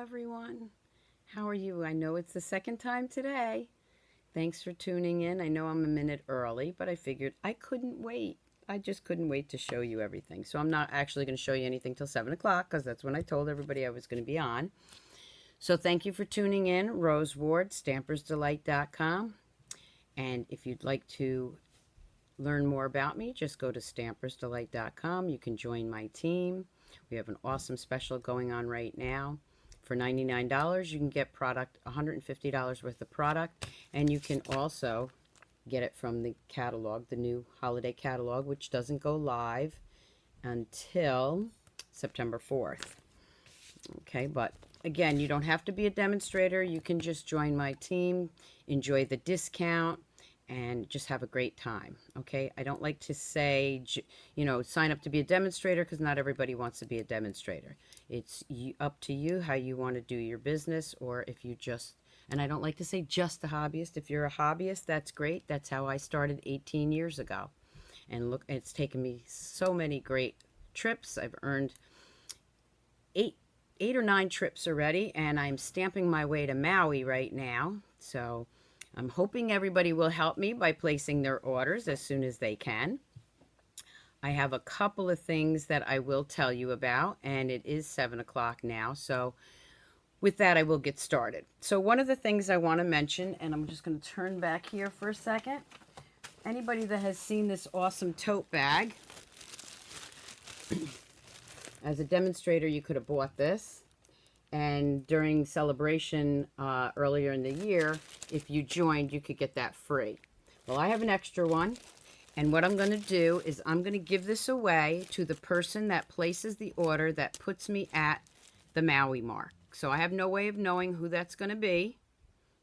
everyone. How are you? I know it's the second time today. Thanks for tuning in. I know I'm a minute early, but I figured I couldn't wait. I just couldn't wait to show you everything. So I'm not actually going to show you anything till 7 o'clock because that's when I told everybody I was going to be on. So thank you for tuning in. Rose Ward, Stampersdelight.com. And if you'd like to learn more about me, just go to Stampersdelight.com. You can join my team. We have an awesome special going on right now. For $99, you can get product, $150 worth of product, and you can also get it from the catalog, the new holiday catalog, which doesn't go live until September 4th. Okay, but again, you don't have to be a demonstrator. You can just join my team, enjoy the discount, and just have a great time. Okay, I don't like to say, you know, sign up to be a demonstrator because not everybody wants to be a demonstrator. It's up to you how you want to do your business, or if you just, and I don't like to say just a hobbyist. If you're a hobbyist, that's great. That's how I started 18 years ago. And look, it's taken me so many great trips. I've earned eight or nine trips already, and I'm stamping my way to Maui right now. So I'm hoping everybody will help me by placing their orders as soon as they can. I have a couple of things that I will tell you about, and it is 7 o'clock now. So with that, I will get started. So one of the things I want to mention, and I'm just going to turn back here for a second. Anybody that has seen this awesome tote bag, as a demonstrator, you could have bought this. And during celebration earlier in the year, if you joined, you could get that free. Well, I have an extra one. And what I'm going to do is I'm going to give this away to the person that places the order that puts me at the Maui mark. So I have no way of knowing who that's going to be,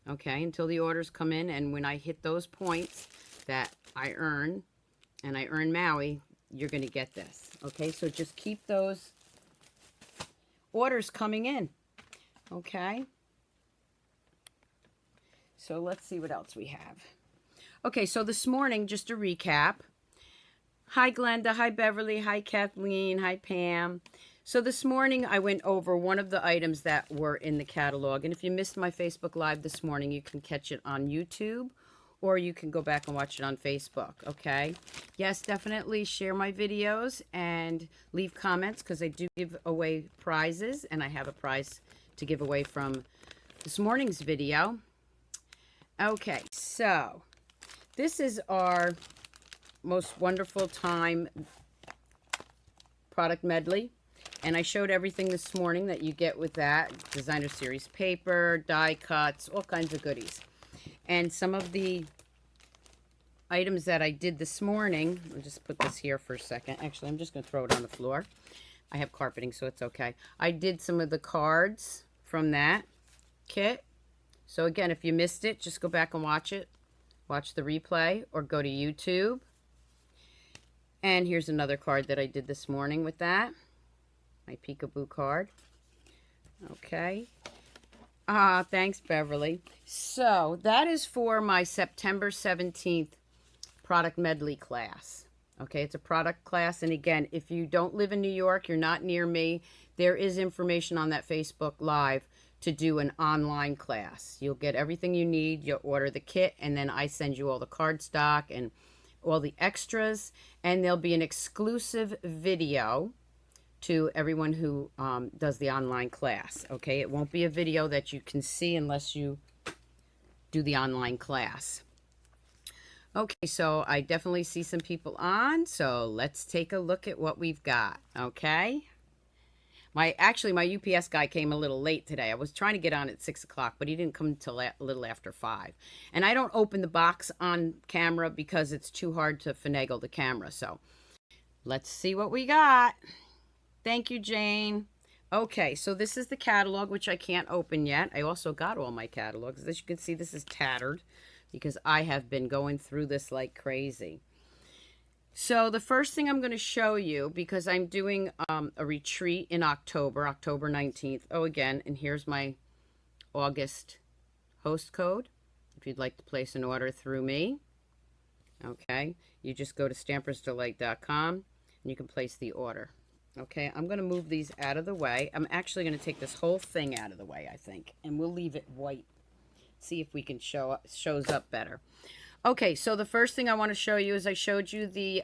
okay, until the orders come in. And when I hit those points that I earn, and I earn Maui, you're going to get this. Okay, so just keep those orders coming in. Okay, so let's see what else we have. Okay, so this morning, just a recap. Hi, Glenda. Hi, Beverly. Hi, Kathleen. Hi, Pam. So this morning, I went over one of the items that were in the catalog. And if you missed my Facebook Live this morning, you can catch it on YouTube, or you can go back and watch it on Facebook, okay? Yes, definitely share my videos and leave comments because I do give away prizes, and I have a prize to give away from this morning's video. Okay, so this is our most wonderful time product medley, and I showed everything this morning that you get with that. Designer series paper, die cuts, all kinds of goodies. And some of the items that I did this morning, I'll just put this here for a second. Actually, I'm just going to throw it on the floor. I have carpeting, so it's okay. I did some of the cards from that kit. So again, if you missed it, just go back and watch it. Watch the replay or go to YouTube. And here's another card that I did this morning with that. My peekaboo card. Okay. Thanks, Beverly. So that is for my September 17th product medley class. Okay, it's a product class. And again, if you don't live in New York, you're not near me, there is information on that Facebook Live to do an online class. You'll get everything you need. You'll order the kit, and then I send you all the cardstock and all the extras. And there'll be an exclusive video to everyone who does the online class. Okay, it won't be a video that you can see unless you do the online class. Okay, so I definitely see some people on, so let's take a look at what we've got, okay? Actually, my UPS guy came a little late today. I was trying to get on at 6 o'clock, but he didn't come until a little after 5. And I don't open the box on camera because it's too hard to finagle the camera, so let's see what we got. Thank you, Jane. Okay, so this is the catalog, which I can't open yet. I also got all my catalogs. As you can see, this is tattered because I have been going through this like crazy. So the first thing I'm going to show you, because I'm doing a retreat in October 19th. Oh, again, and here's my August host code if you'd like to place an order through me. Okay, you just go to stampersdelight.com and you can place the order. Okay, I'm going to move these out of the way. I'm actually going to take this whole thing out of the way, I think, and we'll leave it white. See if we can shows up better. Okay, so the first thing I want to show you is I showed you the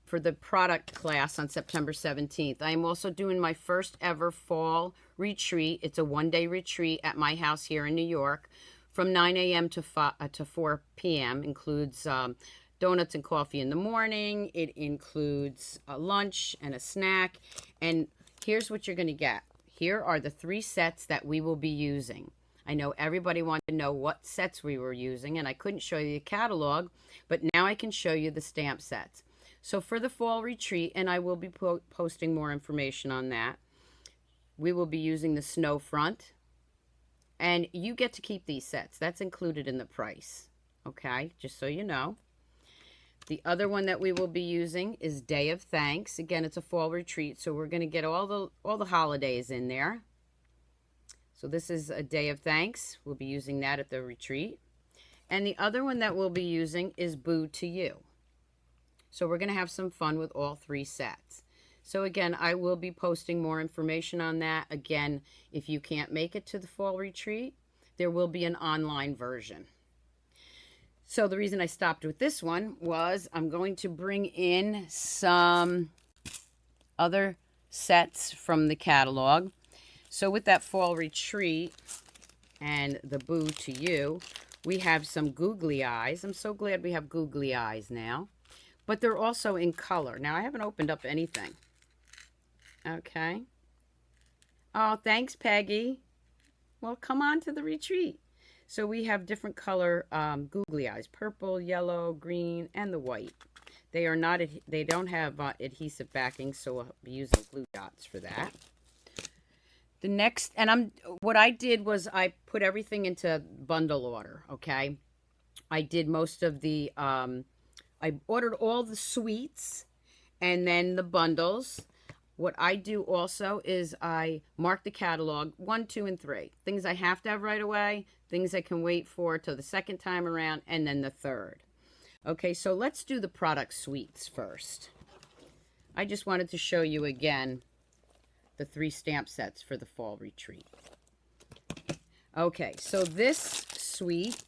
for the product class on September 17th. I am also doing my first ever fall retreat. It's a one-day retreat at my house here in New York from 9 a.m. to 4 p.m. Includes donuts and coffee in the morning. It includes a lunch and a snack. And here's what you're going to get. Here are the 3 sets that we will be using. I know everybody wanted to know what sets we were using, and I couldn't show you the catalog, but now I can show you the stamp sets. So for the fall retreat, and I will be posting more information on that, we will be using the snow front, and you get to keep these sets. That's included in the price, okay, just so you know. The other one that we will be using is Day of Thanks. Again, it's a fall retreat, so we're going to get all the holidays in there. So this is a Day of Thanks. We'll be using that at the retreat. And the other one that we'll be using is Boo to You. So we're going to have some fun with all 3 sets. So again, I will be posting more information on that. Again, if you can't make it to the fall retreat, there will be an online version. So the reason I stopped with this one was I'm going to bring in some other sets from the catalog. So with that fall retreat and the Boo to You, we have some googly eyes. I'm so glad we have googly eyes now. But they're also in color. Now, I haven't opened up anything. Okay. Oh, thanks, Peggy. Well, come on to the retreat. So we have different color googly eyes, purple, yellow, green, and the white. They are not, they don't have adhesive backing, so we'll be using glue dots for that. The next, and what I did was I put everything into bundle order, okay? I did most of the, I ordered all the suites and then the bundles. What I do also is I mark the catalog 1, 2, and 3. Things I have to have right away, things I can wait for till the second time around, and then the third. Okay, so let's do the product suites first. I just wanted to show you again the 3 stamp sets for the fall retreat. Okay, so this suite,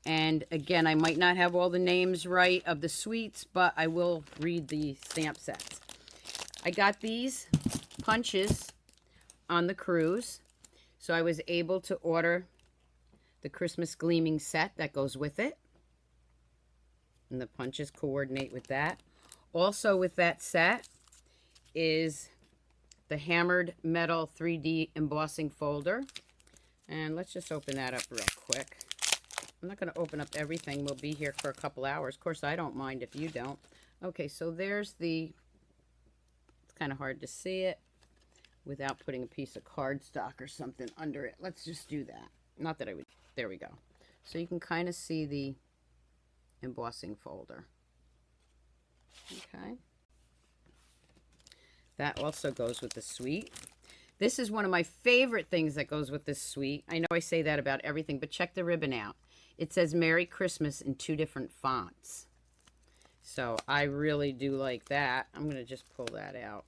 and again, I might not have all the names right of the suites, but I will read the stamp sets. I got these punches on the cruise, so I was able to order the Christmas Gleaming set that goes with it. And the punches coordinate with that. Also with that set is the Hammered Metal 3D embossing folder. And let's just open that up real quick. I'm not going to open up everything. We'll be here for a couple hours. Of course, I don't mind if you don't. Okay, so there's the... It's kind of hard to see it without putting a piece of cardstock or something under it. Let's just do that. Not that I would... There we go. So you can kind of see the embossing folder. Okay. That also goes with the suite. This is one of my favorite things that goes with this suite. I know I say that about everything, but check the ribbon out. It says Merry Christmas in 2 different fonts. So I really do like that. I'm going to just pull that out.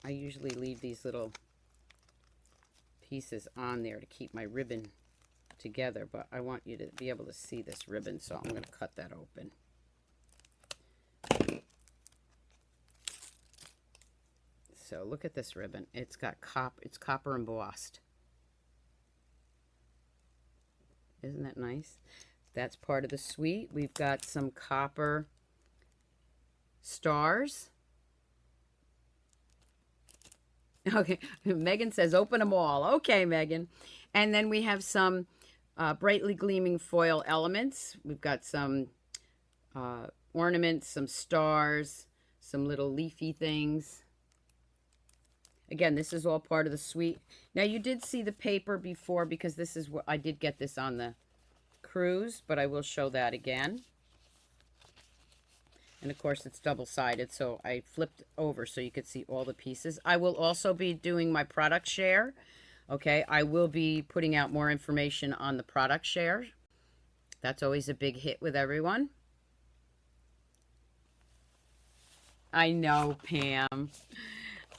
I usually leave these little pieces on there to keep my ribbon together, but I want you to be able to see this ribbon, so I'm going to cut that open. So look at this ribbon. It's got it's copper embossed. Isn't that nice? That's part of the suite. We've got some copper stars. Okay, Megan says open them all. Okay, Megan. And then we have some brightly gleaming foil elements. We've got some ornaments, some stars, some little leafy things. Again, this is all part of the suite. Now, you did see the paper before because this is what I did get this on the cruise, but I will show that again. And of course, it's double-sided, so I flipped over so you could see all the pieces. I will also be doing my product share. Okay, I will be putting out more information on the product share. That's always a big hit with everyone. I know, Pam.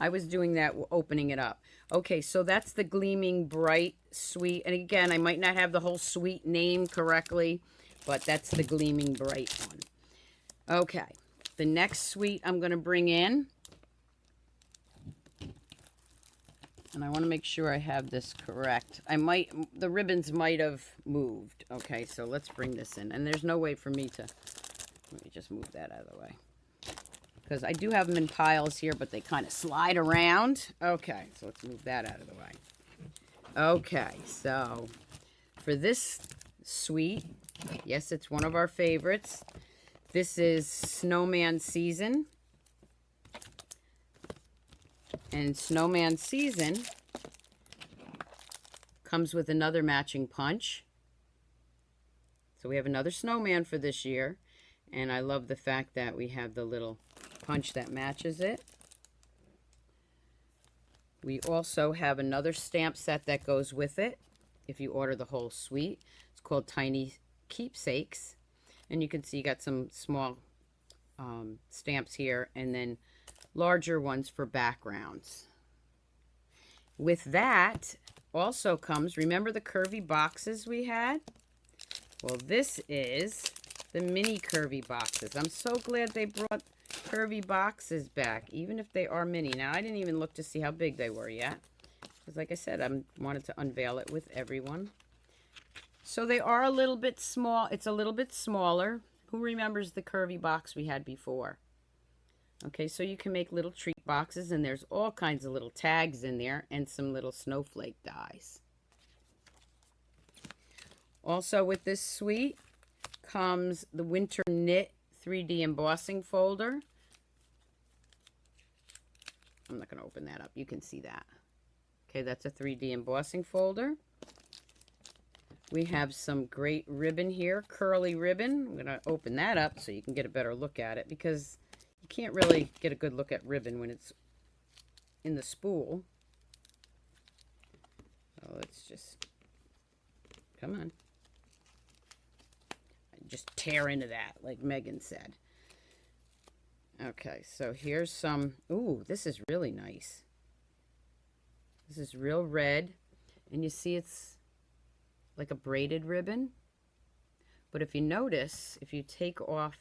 I was doing that, opening it up. Okay, so that's the Gleaming Bright Suite. And again, I might not have the whole suite name correctly, but that's the Gleaming Bright one. Okay, the next suite I'm going to bring in, and I want to make sure I have this correct. The ribbons might have moved. Okay, so let's bring this in. And there's no way for me to, let me just move that out of the way. Because I do have them in piles here, but they kind of slide around. Okay, so let's move that out of the way. Okay, so for this suite, yes, it's one of our favorites. This is Snowman Season. And Snowman Season comes with another matching punch. So we have another snowman for this year. And I love the fact that we have the little punch that matches it. We also have another stamp set that goes with it if you order the whole suite. It's called Tiny Keepsakes. And you can see you got some small stamps here and then larger ones for backgrounds. With that also comes, remember the curvy boxes we had? Well, this is the mini curvy boxes. I'm so glad they brought curvy boxes back, even if they are mini. Now, I didn't even look to see how big they were yet, because like I said, I wanted to unveil it with everyone. So they are a little bit small. It's a little bit smaller. Who remembers the curvy box we had before? Okay, so you can make little treat boxes, and there's all kinds of little tags in there and some little snowflake dies. Also with this suite comes the Winter Knit 3D embossing folder. I'm not going to open that up. You can see that. Okay, that's a 3D embossing folder. We have some great ribbon here, curly ribbon. I'm going to open that up so you can get a better look at it, because you can't really get a good look at ribbon when it's in the spool. So let's just, come on. Just tear into that, like Megan said. Okay, so here's some, ooh, this is really nice. This is real red, and you see it's like a braided ribbon. But if you notice, if you take off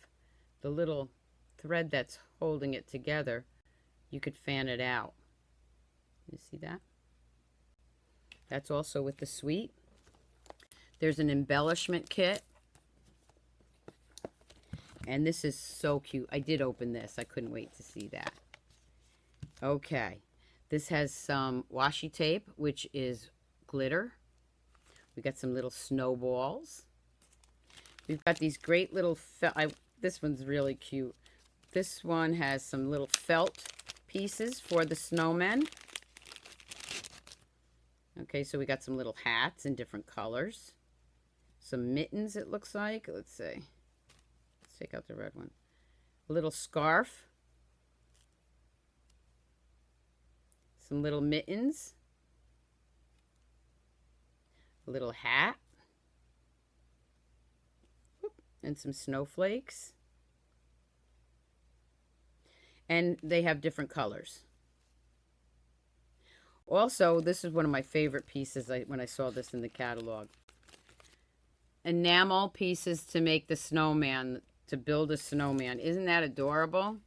the little thread that's holding it together, you could fan it out. You see that? That's also with the suite. There's an embellishment kit. And this is so cute. I did open this. I couldn't wait to see that. Okay. This has some washi tape, which is glitter. We got some little snowballs. We've got these great little this one's really cute. This one has some little felt pieces for the snowmen. Okay, so we got some little hats in different colors. Some mittens, it looks like. Let's see. Let's take out the red one. A little scarf. Some little mittens. A little hat. And some snowflakes. And they have different colors. Also, this is one of my favorite pieces when I saw this in the catalog. Enamel pieces to make the snowman, to build a snowman. Isn't that adorable?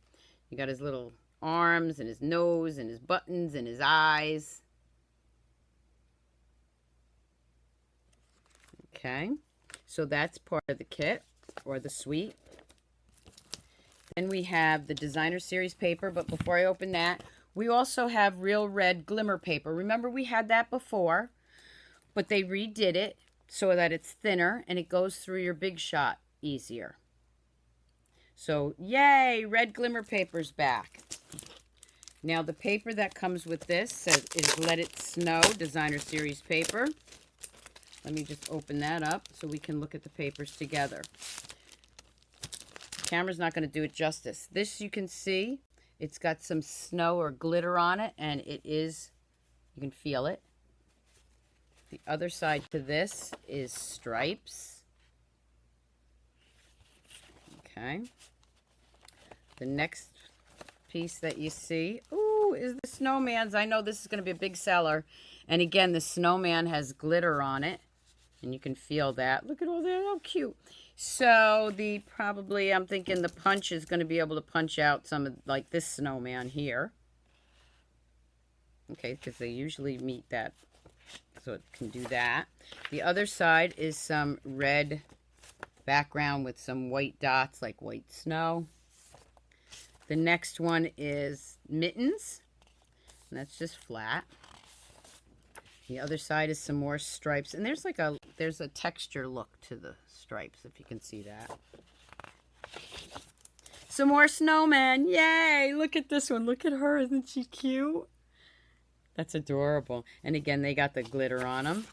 You got his little arms and his nose and his buttons and his eyes. Okay, so that's part of the kit or the suite. Then we have the designer series paper, but before I open that, we also have real red glimmer paper. Remember, we had that before, but they redid it so that it's thinner and it goes through your big shot easier. So, yay, red glimmer paper's back. Now, the paper that comes with this is Let It Snow designer series paper. Let me just open that up so we can look at the papers together. The camera's not going to do it justice. This, you can see, it's got some snow or glitter on it, and it is, you can feel it. The other side to this is stripes. Okay. The next piece that you see, ooh, is the Snowman's. I know this is going to be a big seller. And again, the Snowman has glitter on it. And you can feel that. Look at all that. How cute. So I'm thinking the punch is going to be able to punch out some of, like this Snowman here. Okay, because they usually meet that. So it can do that. The other side is some red background with some white dots like white snow. The next one is mittens. And that's just flat. The other side is some more stripes. And there's a texture look to the stripes, if you can see that. Some more snowmen. Yay! Look at this one. Look at her. Isn't she cute? That's adorable. And again, they got the glitter on them.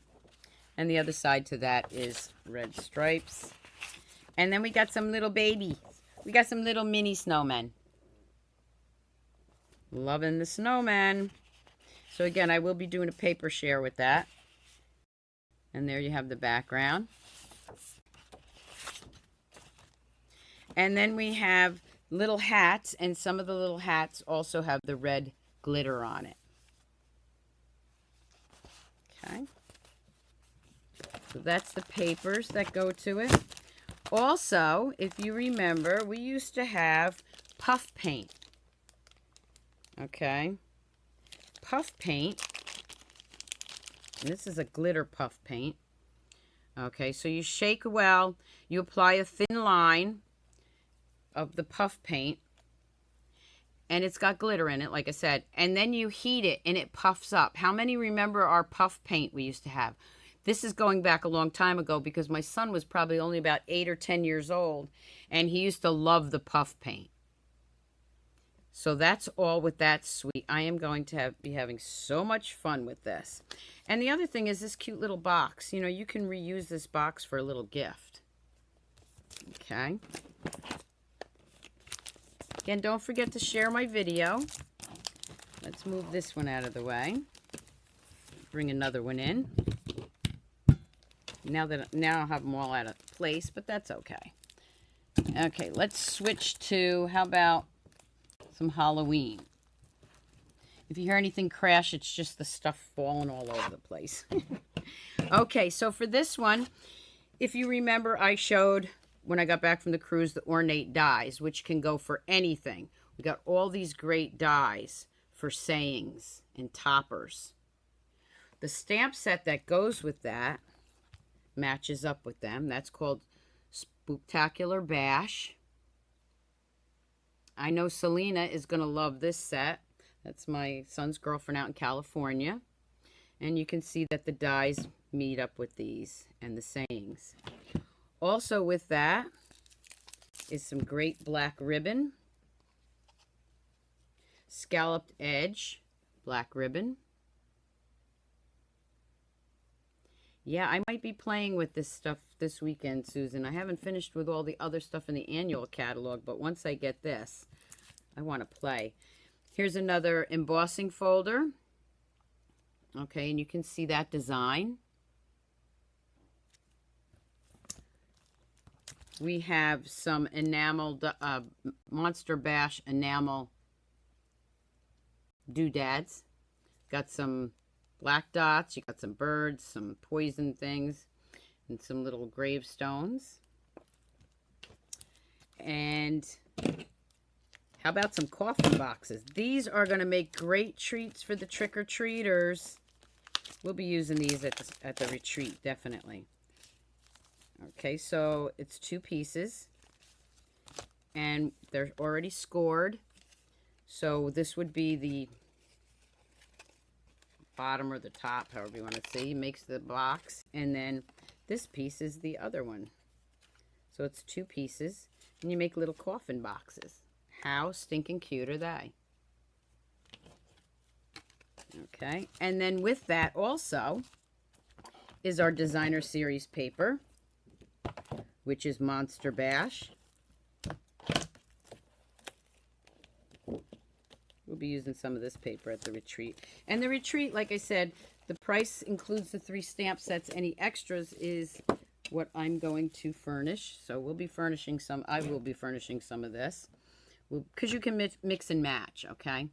And the other side to that is red stripes. And then we got some little babies. We got some little mini snowmen. Loving the snowman. So again, I will be doing a paper share with that. And there you have the background. And then we have little hats, and some of the little hats also have the red glitter on it. Okay. So that's the papers that go to it. Also, if you remember, we used to have puff paint. Okay. Puff paint. And this is a glitter puff paint. Okay, so you shake well. You apply a thin line of the puff paint. And it's got glitter in it, like I said. And then you heat it and it puffs up. How many remember our puff paint we used to have? This is going back a long time ago because my son was probably only about 8 or 10 years old. And he used to love the puff paint. So that's all with that suite. I am going to be having so much fun with this. And the other thing is this cute little box. You know, you can reuse this box for a little gift. Okay. Again, don't forget to share my video. Let's move this one out of the way. Bring another one in. Now I'll have them all out of place, but that's okay. Okay, let's switch to, how about some Halloween. If you hear anything crash, it's just the stuff falling all over the place. Okay, so for this one, if you remember, I showed when I got back from the cruise the ornate dies, which can go for anything. We got all these great dies for sayings and toppers. The stamp set that goes with that matches up with them. That's called Spooktacular Bash. I know Selena is going to love this set. That's my son's girlfriend out in California. And you can see that the dies meet up with these and the sayings. Also with that is some great black ribbon. Scalloped edge, black ribbon. Yeah, I might be playing with this stuff this weekend, Susan. I haven't finished with all the other stuff in the annual catalog, but once I get this, I want to play. Here's another embossing folder. Okay, and you can see that design. We have some enamel, Monster Bash enamel doodads. Got some black dots, you got some birds, some poison things, and some little gravestones. And how about some coffin boxes? These are going to make great treats for the trick-or-treaters. We'll be using these at the retreat, definitely. Okay, so it's 2 pieces. And they're already scored. So this would be the bottom or the top, however you want to see, makes the box, and then this piece is the other one. So it's 2 pieces, and you make little coffin boxes. How stinking cute are they? Okay, and then with that also is our designer series paper, which is Monster Bash. We'll be using some of this paper at the retreat. And the retreat, like I said, the price includes the 3 stamp sets. Any extras is what I'm going to furnish. So we'll be furnishing some. I will be furnishing some of this. because you can mix and match, okay?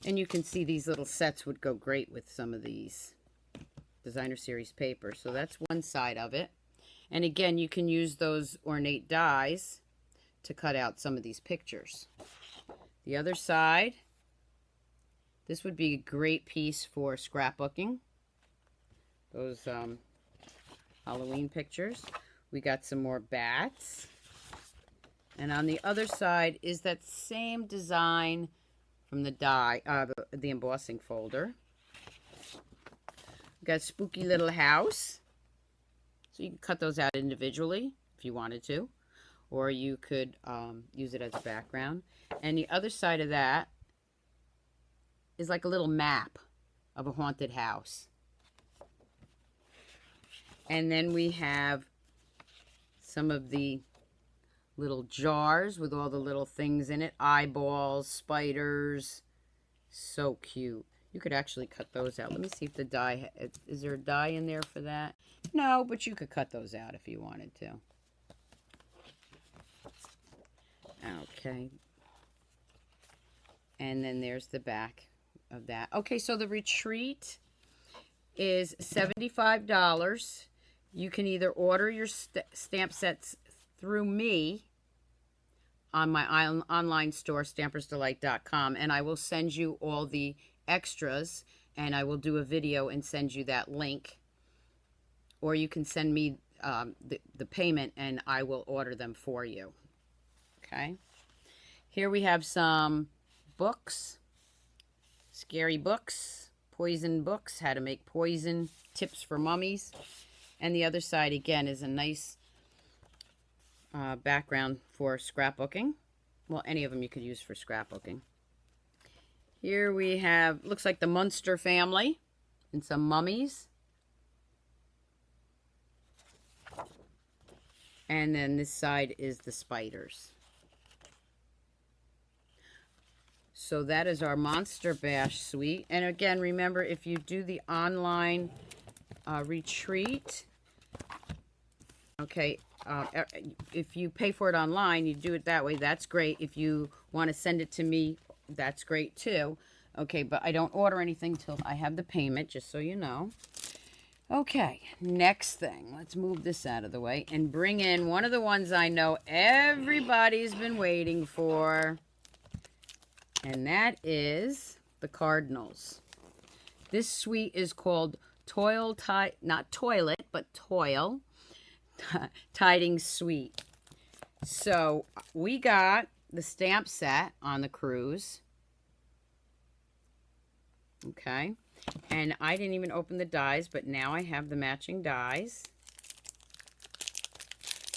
And you can see these little sets would go great with some of these designer series paper. So that's one side of it. And again, you can use those ornate dies to cut out some of these pictures. The other side, this would be a great piece for scrapbooking. Those Halloween pictures. We got some more bats. And on the other side is that same design from the die, the embossing folder. We got Spooky Little House. So you can cut those out individually if you wanted to. Or you could use it as a background. And the other side of that is like a little map of a haunted house. And then we have some of the little jars with all the little things in it. Eyeballs, spiders. So cute. You could actually cut those out. Let me see if the die, is there a die in there for that? No, but you could cut those out if you wanted to. Okay. And then there's the back of that. Okay, so the retreat is $75. You can either order your stamp sets through me on my online store, stampersdelight.com, and I will send you all the extras, and I will do a video and send you that link. Or you can send me the payment, and I will order them for you. Okay. Here we have some books, scary books, poison books, how to make poison, tips for mummies. And the other side, again, is a nice background for scrapbooking. Well, any of them you could use for scrapbooking. Here we have, looks like the Munster family and some mummies. And then this side is the spiders. So that is our Monster Bash suite. And again, remember, if you do the online retreat, okay, if you pay for it online, you do it that way, that's great. If you want to send it to me, that's great too. Okay, but I don't order anything till I have the payment, just so you know. Okay, next thing. Let's move this out of the way and bring in one of the ones I know everybody's been waiting for. And that is the Cardinals. This suite is called not toilet, but toil tiding suite. So we got the stamp set on the cruise. Okay. And I didn't even open the dies, but now I have the matching dies.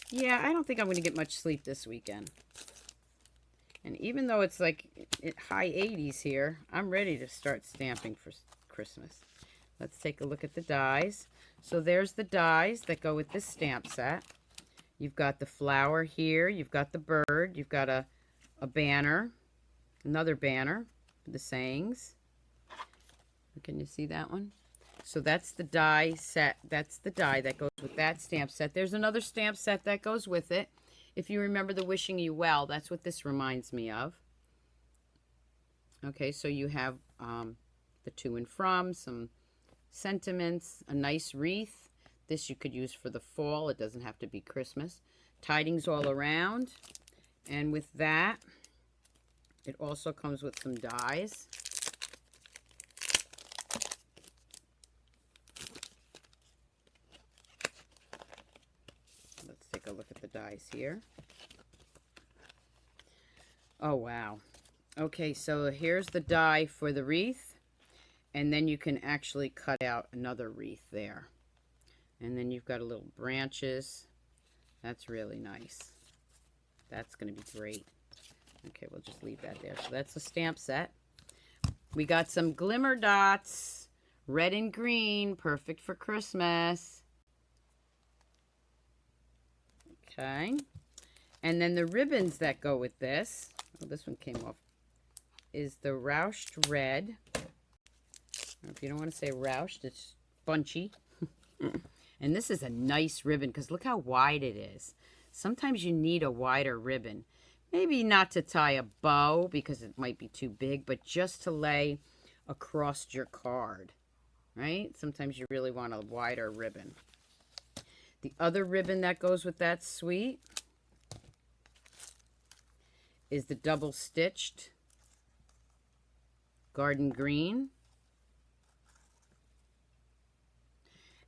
Yeah, I don't think I'm going to get much sleep this weekend. And even though it's like high 80s here, I'm ready to start stamping for Christmas. Let's take a look at the dies. So there's the dies that go with this stamp set. You've got the flower here. You've got the bird. You've got a banner. Another banner for the sayings. Can you see that one? So that's the die set. That's the die that goes with that stamp set. There's another stamp set that goes with it. If you remember the Wishing You Well, that's what this reminds me of. Okay, so you have the to and from, some sentiments, a nice wreath. This you could use for the fall. It doesn't have to be Christmas. Tidings all around. And with that, it also comes with some dies. Let's take a look at the dies here. Oh, wow. Okay, so here's the die for the wreath. And then you can actually cut out another wreath there. And then you've got a little branches. That's really nice. That's going to be great. Okay, we'll just leave that there. So that's the stamp set. We got some glimmer dots. Red and green. Perfect for Christmas. Okay. And then the ribbons that go with this. Oh, this one came off. Is the Roushed Red. If you don't want to say roushed, it's bunchy. And this is a nice ribbon because look how wide it is. Sometimes you need a wider ribbon maybe not to tie a bow because it might be too big, but just to lay across your card, right? Sometimes you really want a wider ribbon. The other ribbon that goes with that suite is the double stitched garden green.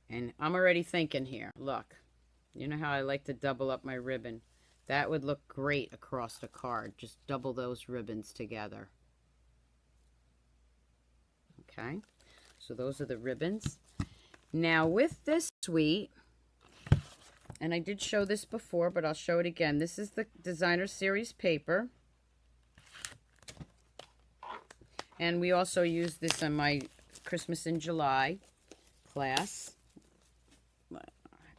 And I'm already thinking here, look, you know how I like to double up my ribbon? That would look great across the card. Just double those ribbons together. Okay, so those are the ribbons. Now with this suite, and I did show this before, but I'll show it again. This is the Designer Series paper. And we also use this on my Christmas in July class.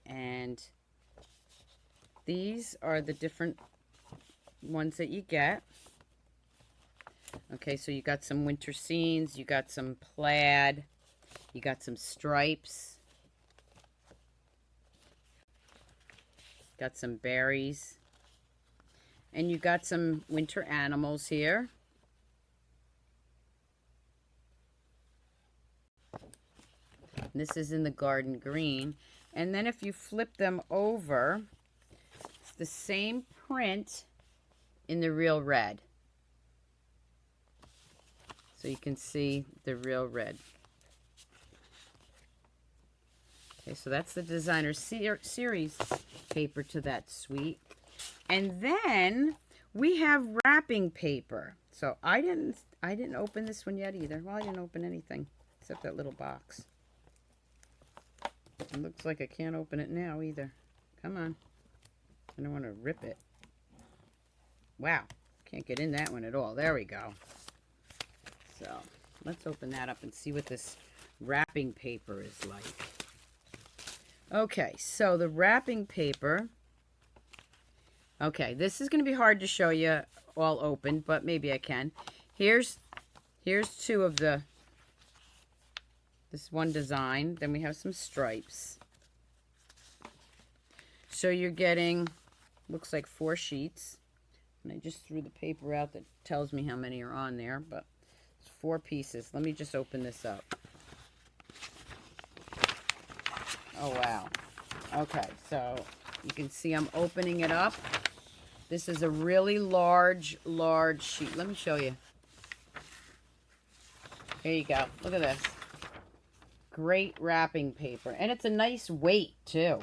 And these are the different ones that you get. Okay, so you got some winter scenes, you got some plaid, you got some stripes, got some berries, and you got some winter animals here. And this is in the garden green. And then if you flip them over, it's the same print in the real red. So you can see the real red. Okay, so that's the Designer Series paper to that suite. And then we have wrapping paper. So I didn't open this one yet either. Well, I didn't open anything except that little box. It looks like I can't open it now either. Come on. I don't want to rip it. Wow. Can't get in that one at all. There we go. So let's open that up and see what this wrapping paper is like. Okay, so the wrapping paper. Okay, this is going to be hard to show you all open, but maybe I can. Here's two of the, this one design. Then we have some stripes. So you're getting, looks like 4 sheets. And I just threw the paper out that tells me how many are on there, but it's 4 pieces. Let me just open this up. Oh, wow. Okay, so you can see I'm opening it up. This is a really large sheet. Let me show you. Here you go. Look at this. Great wrapping paper. And it's a nice weight, too.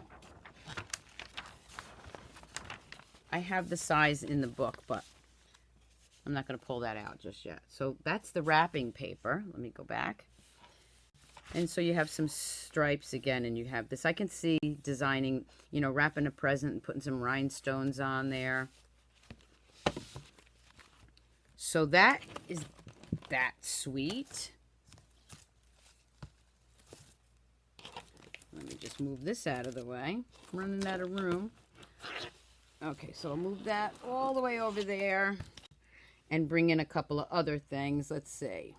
I have the size in the book, but I'm not going to pull that out just yet. So that's the wrapping paper. Let me go back. And so you have some stripes again, and you have this. I can see designing, you know, wrapping a present and putting some rhinestones on there. So that is that suite. Let me just move this out of the way. I'm running out of room. Okay, so I'll move that all the way over there and bring in a couple of other things. Let's see.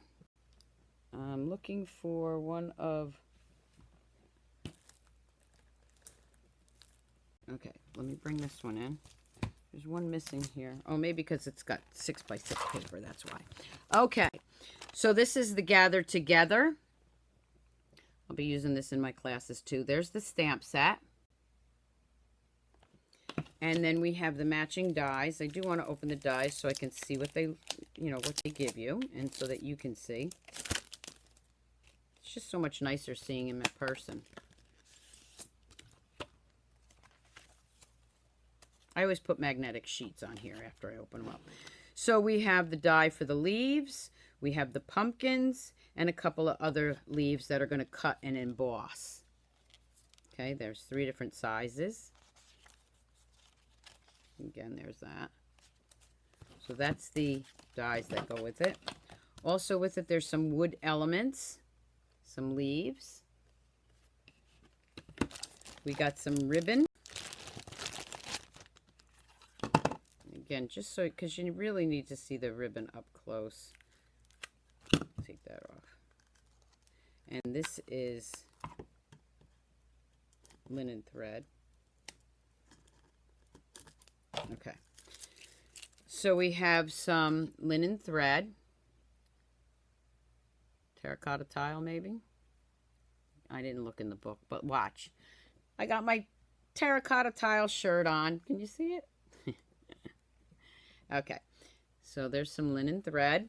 I'm looking for one of... Okay, let me bring this one in. There's one missing here. Oh, maybe because it's got 6x6 paper, that's why. Okay, so this is the Gather Together. I'll be using this in my classes too. There's the stamp set. And then we have the matching dies. I do want to open the dies so I can see what they, you know, what they give you, and so that you can see. It's just so much nicer seeing him in person. I always put magnetic sheets on here after I open them up. So we have the die for the leaves, we have the pumpkins, and a couple of other leaves that are going to cut and emboss. Okay, there's 3 different sizes. Again, there's that. So that's the dies that go with it. Also with it, there's some wood elements, some leaves. We got some ribbon. Again, just so, because you really need to see the ribbon up close. Take that off. And this is linen thread. Okay. So we have some linen thread. Terracotta tile, maybe? I didn't look in the book, but watch. I got my terracotta tile shirt on. Can you see it? Okay. So there's some linen thread.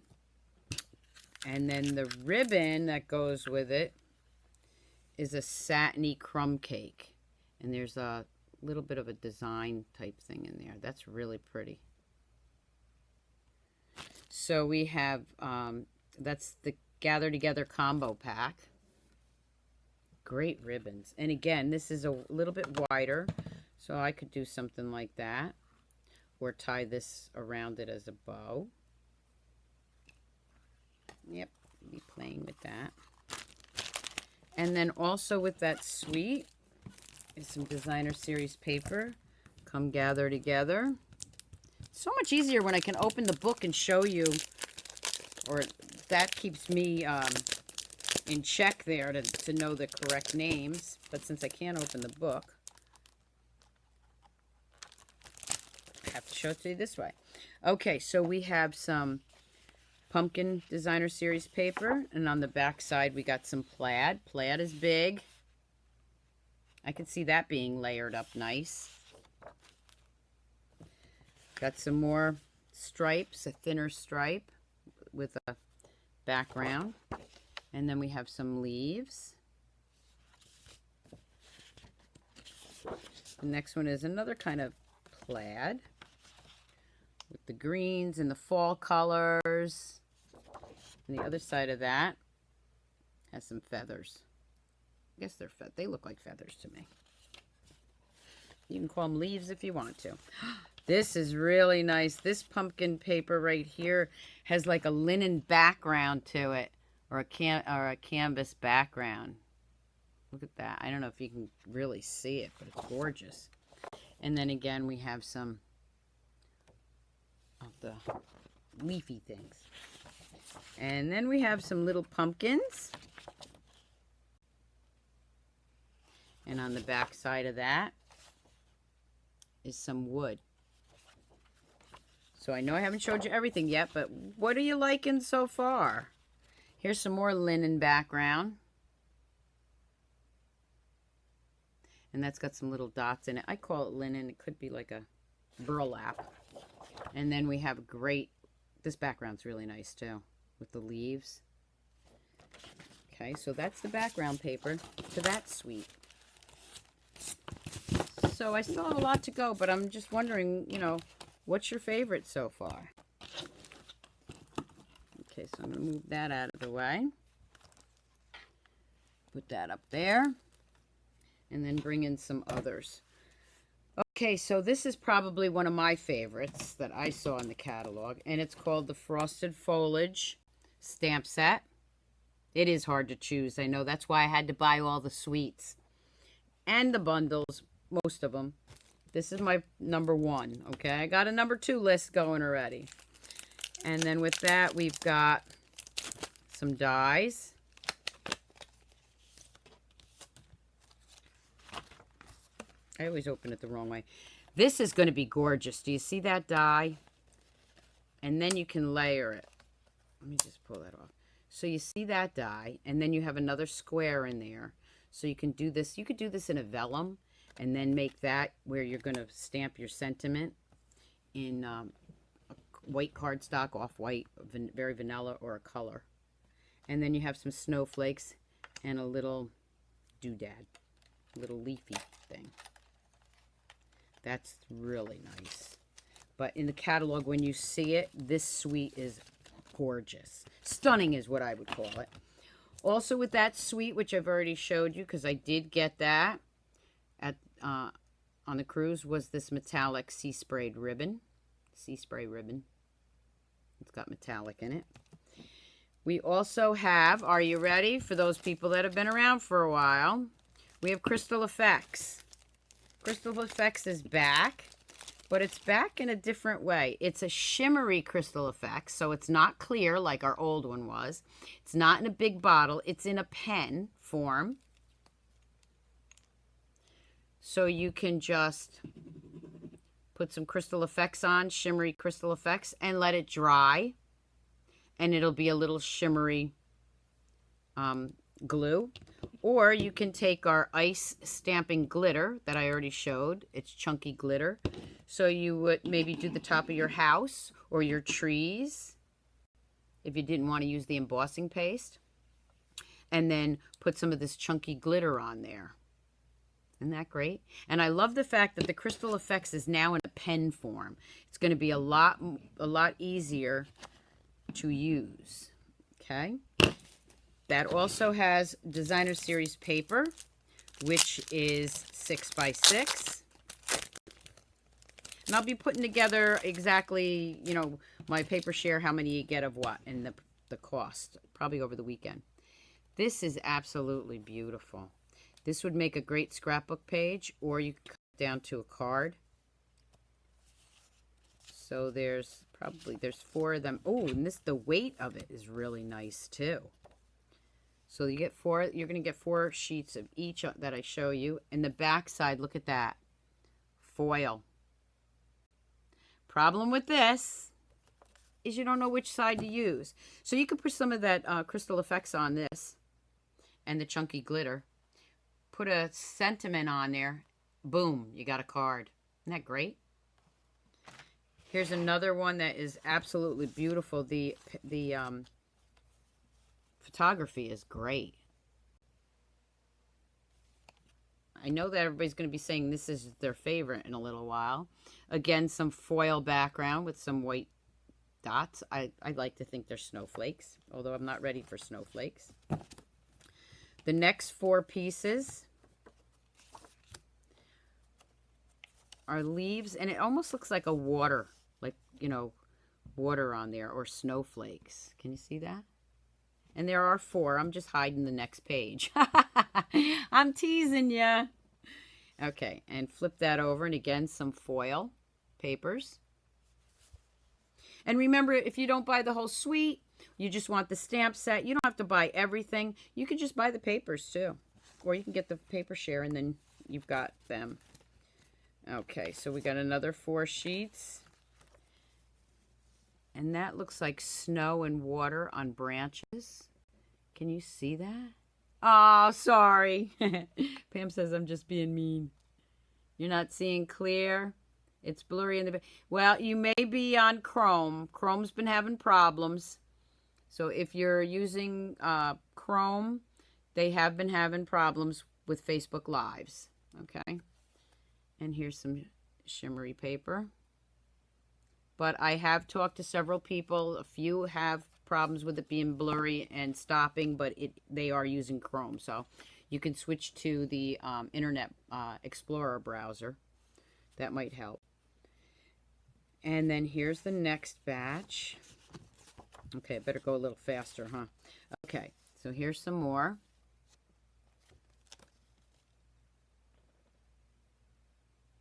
And then the ribbon that goes with it is a satiny crumb cake. And there's a little bit of a design type thing in there. That's really pretty. So we have, that's the Gather Together combo pack. Great ribbons. And again, this is a little bit wider, so I could do something like that. Or tie this around it as a bow. Yep, be playing with that. And then also with that suite is some designer series paper. Come Gather Together. So much easier when I can open the book and show you, or that keeps me in check there to know the correct names. But since I can't open the book, I have to show it to you this way. Okay, so we have some pumpkin designer series paper, and on the back side we got some plaid. Plaid is big. I can see that being layered up nice. Got some more stripes, a thinner stripe with a background. And then we have some leaves. The next one is another kind of plaid with the greens and the fall colors. And the other side of that has some feathers. I guess they look like feathers to me. You can call them leaves if you want to. This is really nice. This pumpkin paper right here has like a linen background to it, or a canvas background. Look at that. I don't know if you can really see it, but it's gorgeous. And then again, we have some of the leafy things. And then we have some little pumpkins. And on the back side of that is some wood. So I know I haven't showed you everything yet, but what are you liking so far? Here's some more linen background. And that's got some little dots in it. I call it linen. It could be like a burlap. And then we have this background's really nice too, with the leaves. Okay, so that's the background paper to that suite. So I still have a lot to go, but I'm just wondering, what's your favorite so far? Okay, so I'm going to move that out of the way. Put that up there. And then bring in some others. Okay, so this is probably one of my favorites that I saw in the catalog. And it's called the Frosted Foliage Stamp Set. It is hard to choose. I know that's why I had to buy all the suites. And the bundles, most of them. This is my number 1, okay? I got a number 2 list going already. And then with that, we've got some dies. I always open it the wrong way. This is going to be gorgeous. Do you see that die? And then you can layer it. Let me just pull that off. So you see that die, and then you have another square in there. So you can do this. You could do this in a vellum, and then make that where you're going to stamp your sentiment in a white cardstock, off-white, very vanilla, or a color. And then you have some snowflakes and a little doodad, little leafy thing. That's really nice. But in the catalog, when you see it, this suite is gorgeous. Stunning is what I would call it. Also with that suite, which I've already showed you, because I did get that on the cruise, was this metallic sea spray ribbon. It's got metallic in it. We also have, are you ready? For those people that have been around for a while, we have Crystal Effects. Crystal Effects is back, but it's back in a different way. It's a shimmery Crystal Effects, so it's not clear like our old one was. It's not in a big bottle. It's in a pen form. So you can just put some crystal effects on, shimmery crystal effects, and let it dry. And it'll be a little shimmery glue. Or you can take our ice stamping glitter that I already showed. It's chunky glitter. So you would maybe do the top of your house or your trees if you didn't want to use the embossing paste. And then put some of this chunky glitter on there. Isn't that great? And I love the fact that the crystal effects is now in a pen form. It's going to be a lot easier to use. Okay. That also has designer series paper, which is 6 by 6. And I'll be putting together exactly, you know, my paper share, how many you get of what, and the cost, probably over the weekend. This is absolutely beautiful. This would make a great scrapbook page, or you could cut it down to a card. So there's 4 of them. Oh, and the weight of it is really nice too. So you get 4, you're going to get 4 sheets of each that I show you. And the back side, look at that. Foil. Problem with this is you don't know which side to use. So you could put some of that crystal effects on this and the chunky glitter. Put a sentiment on there. Boom, you got a card. Isn't that great? Here's another one that is absolutely beautiful. The photography is great. I know that everybody's going to be saying this is their favorite in a little while. Again, some foil background with some white dots. I like to think they're snowflakes, although I'm not ready for snowflakes. The next 4 pieces are leaves, and it almost looks like a water, like, you know, water on there, or snowflakes. Can you see that? And there are 4. I'm just hiding the next page. I'm teasing ya. Okay, and flip that over, and again, some foil papers. And remember, if you don't buy the whole suite, you just want the stamp set, you don't have to buy everything. You could just buy the papers too. Or you can get the paper share, and then you've got them. Okay, so we got another 4 sheets. And that looks like snow and water on branches. Can you see that? Oh, sorry. Pam says I'm just being mean. You're not seeing clear? It's blurry in the... Well, you may be on Chrome. Chrome's been having problems. So if you're using Chrome, they have been having problems with Facebook Lives. Okay? And here's some shimmery paper. But I have talked to several people. A few have problems with it being blurry and stopping, but they are using Chrome. So you can switch to the Internet Explorer browser. That might help. And then here's the next batch. Okay, I better go a little faster, huh? Okay, so here's some more.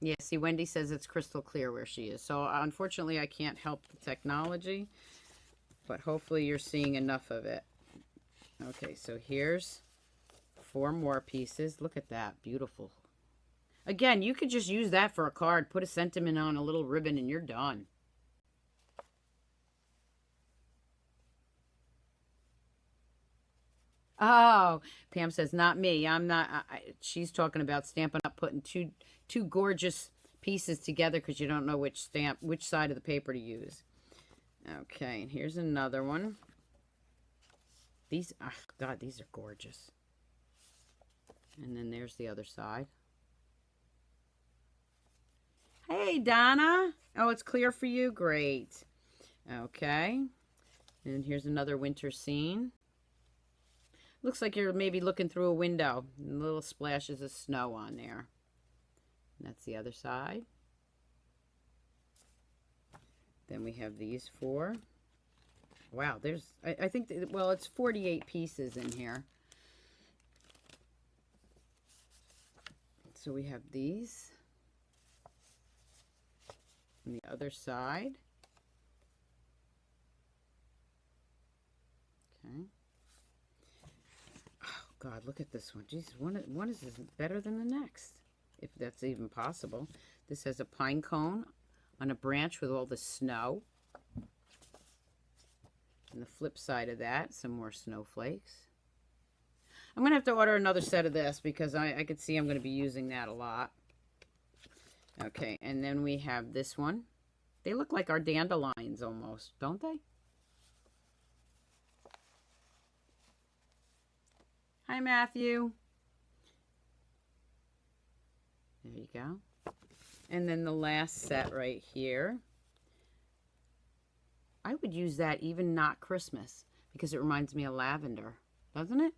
Yeah, see, Wendy says it's crystal clear where she is. So, unfortunately, I can't help the technology, but hopefully you're seeing enough of it. Okay, so here's 4 more pieces. Look at that. Beautiful. Again, you could just use that for a card. Put a sentiment on a little ribbon and you're done. Oh, Pam says, not me. I'm not. She's talking about Stampin' Up, putting two gorgeous pieces together because you don't know which side of the paper to use. Okay, and here's another one. These, oh God, these are gorgeous. And then there's the other side. Hey, Donna. Oh, it's clear for you? Great. Okay. And here's another winter scene. Looks like you're maybe looking through a window. Little splashes of snow on there. And that's the other side. Then we have these 4. Wow, there's, I think, well, it's 48 pieces in here. So we have these. On the other side. Okay. Oh, God, look at this one. Jeez, one is better than the next, if that's even possible. This has a pine cone on a branch with all the snow. And the flip side of that, some more snowflakes. I'm going to have to order another set of this because I could see I'm going to be using that a lot. Okay, and then we have this one. They look like our dandelions almost, don't they? Hi, Matthew. There you go. And then the last set right here. I would use that even not Christmas because it reminds me of lavender, doesn't it?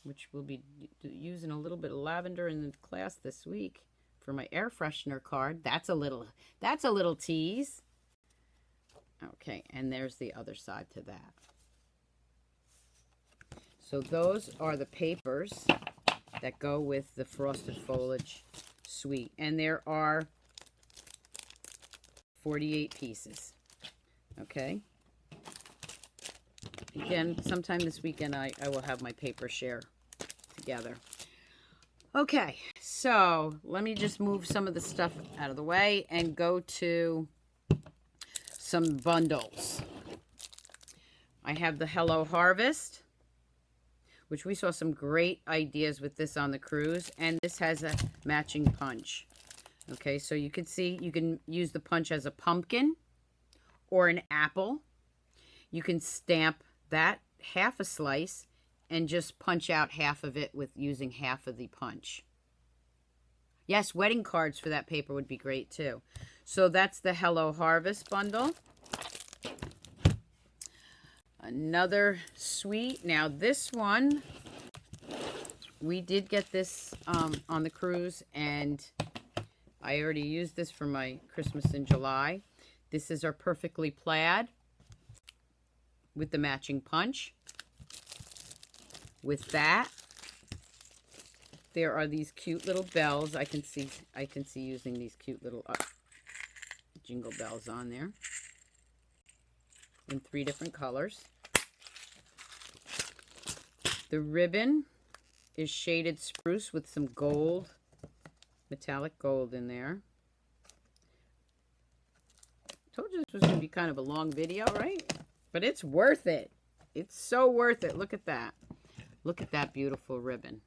Which we'll be using a little bit of lavender in the class this week for my air freshener card. That's a little tease. Okay, and there's the other side to that. So those are the papers that go with the Frosted Foliage suite. And there are 48 pieces. Okay. Again, sometime this weekend I will have my paper share together. Okay, so let me just move some of the stuff out of the way and go to some bundles. I have the Hello Harvest, which we saw some great ideas with this on the cruise, and this has a matching punch. Okay, so you can see you can use the punch as a pumpkin or an apple. You can stamp that half a slice and just punch out half of it with using half of the punch. Yes, wedding cards for that paper would be great too. So that's the Hello Harvest bundle. Another suite. Now this one, we did get this on the cruise, and I already used this for my Christmas in July. This is our Perfectly Plaid with the matching punch. With that, there are these cute little bells. I can see using these cute little jingle bells on there in 3 different colors. The ribbon is shaded spruce with some gold, metallic gold in there. Told you this was going to be kind of a long video, right? But it's worth it. It's so worth it. Look at that. Look at that beautiful ribbon.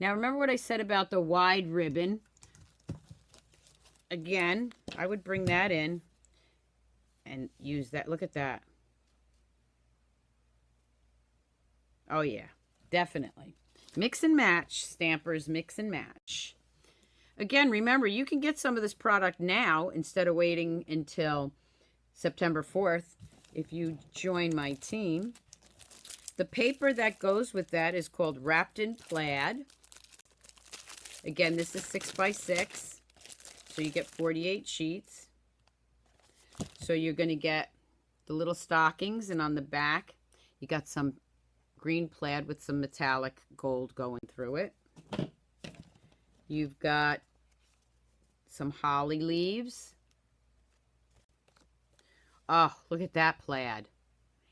Now, remember what I said about the wide ribbon? Again, I would bring that in and use that. Look at that. Oh, yeah. Definitely. Mix and match, Stampers, mix and match. Again, remember, you can get some of this product now instead of waiting until September 4th if you join my team. The paper that goes with that is called Wrapped in Plaid. Again, this is 6x6, so you get 48 sheets. So you're going to get the little stockings, and on the back, you got some green plaid with some metallic gold going through it. You've got some holly leaves. Oh, look at that plaid.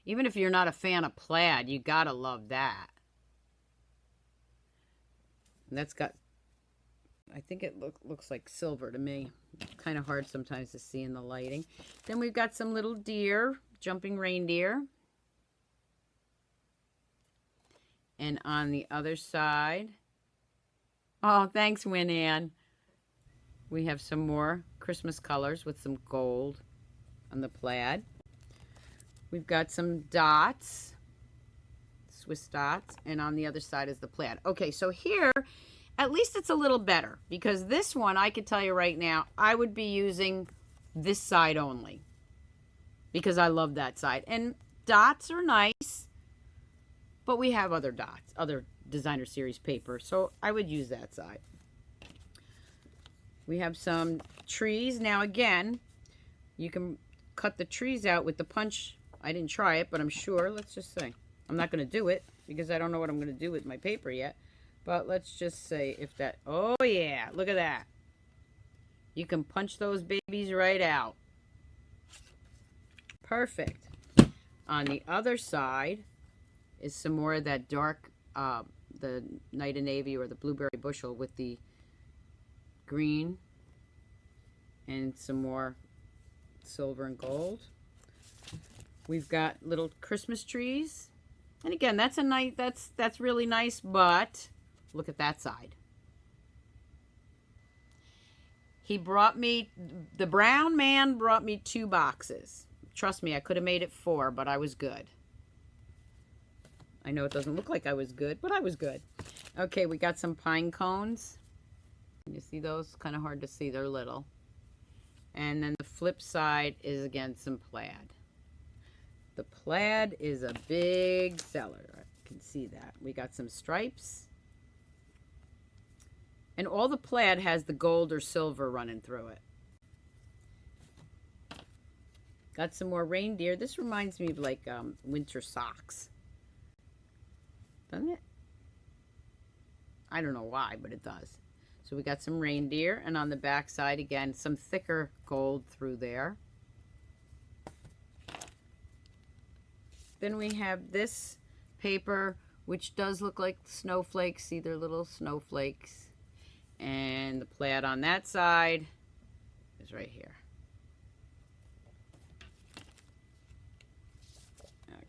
Even if you're not a fan of plaid, you gotta love that. And that's got, I think it looks like silver to me. Kind of hard sometimes to see in the lighting. Then we've got some little deer, jumping reindeer. And on the other side, oh, thanks, Win Ann. We have some more Christmas colors with some gold on the plaid. We've got some dots, Swiss dots, and on the other side is the plaid. Okay, so here, at least it's a little better, because this one, I can tell you right now, I would be using this side only, because I love that side. And dots are nice, but we have other dots, other designer series paper, so I would use that side. We have some trees. Now again, you can cut the trees out with the punch. I didn't try it, but I'm sure, let's just say, I'm not going to do it because I don't know what I'm going to do with my paper yet. But let's just say if that, oh yeah, look at that. You can punch those babies right out. Perfect. On the other side is some more of that dark, the Night of Navy or the Blueberry Bushel with the green And some more silver and gold. We've got little Christmas trees. And again, that's a nice, that's really nice, but look at that side. He brought me, the brown man brought me 2 boxes. Trust me, I could have made it 4, but I was good. I know it doesn't look like I was good, but I was good. Okay, we got some pine cones. Can you see those? Kind of hard to see, they're little. And then the flip side is, again, some plaid. The plaid is a big seller. I can see that. We got some stripes. And all the plaid has the gold or silver running through it. Got some more reindeer. This reminds me of like winter socks. Doesn't it? I don't know why, but it does. So we got some reindeer, and on the back side, again, some thicker gold through there. Then we have this paper, which does look like snowflakes. See, they're little snowflakes. And the plaid on that side is right here.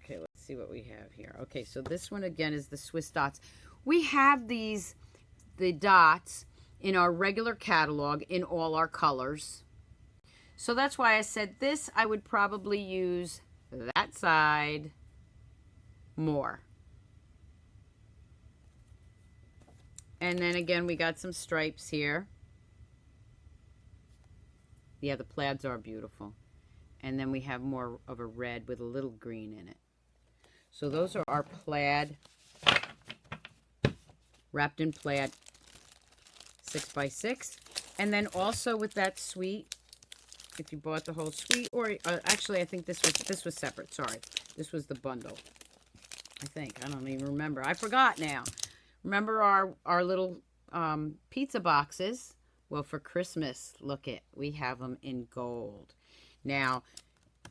Okay, let's see what we have here. Okay, so this one again is the Swiss dots. We have the dots in our regular catalog in all our colors. So that's why I said this, I would probably use that side more. And then again, we got some stripes here. Yeah, the plaids are beautiful. And then we have more of a red with a little green in it. So those are our plaid, wrapped in plaid 6x6. And then also with that suite, if you bought the whole suite, or actually I think this was separate, sorry. This was the bundle. I think, I don't even remember. I forgot now. Remember our little pizza boxes? Well, for Christmas, look it, we have them in gold. Now,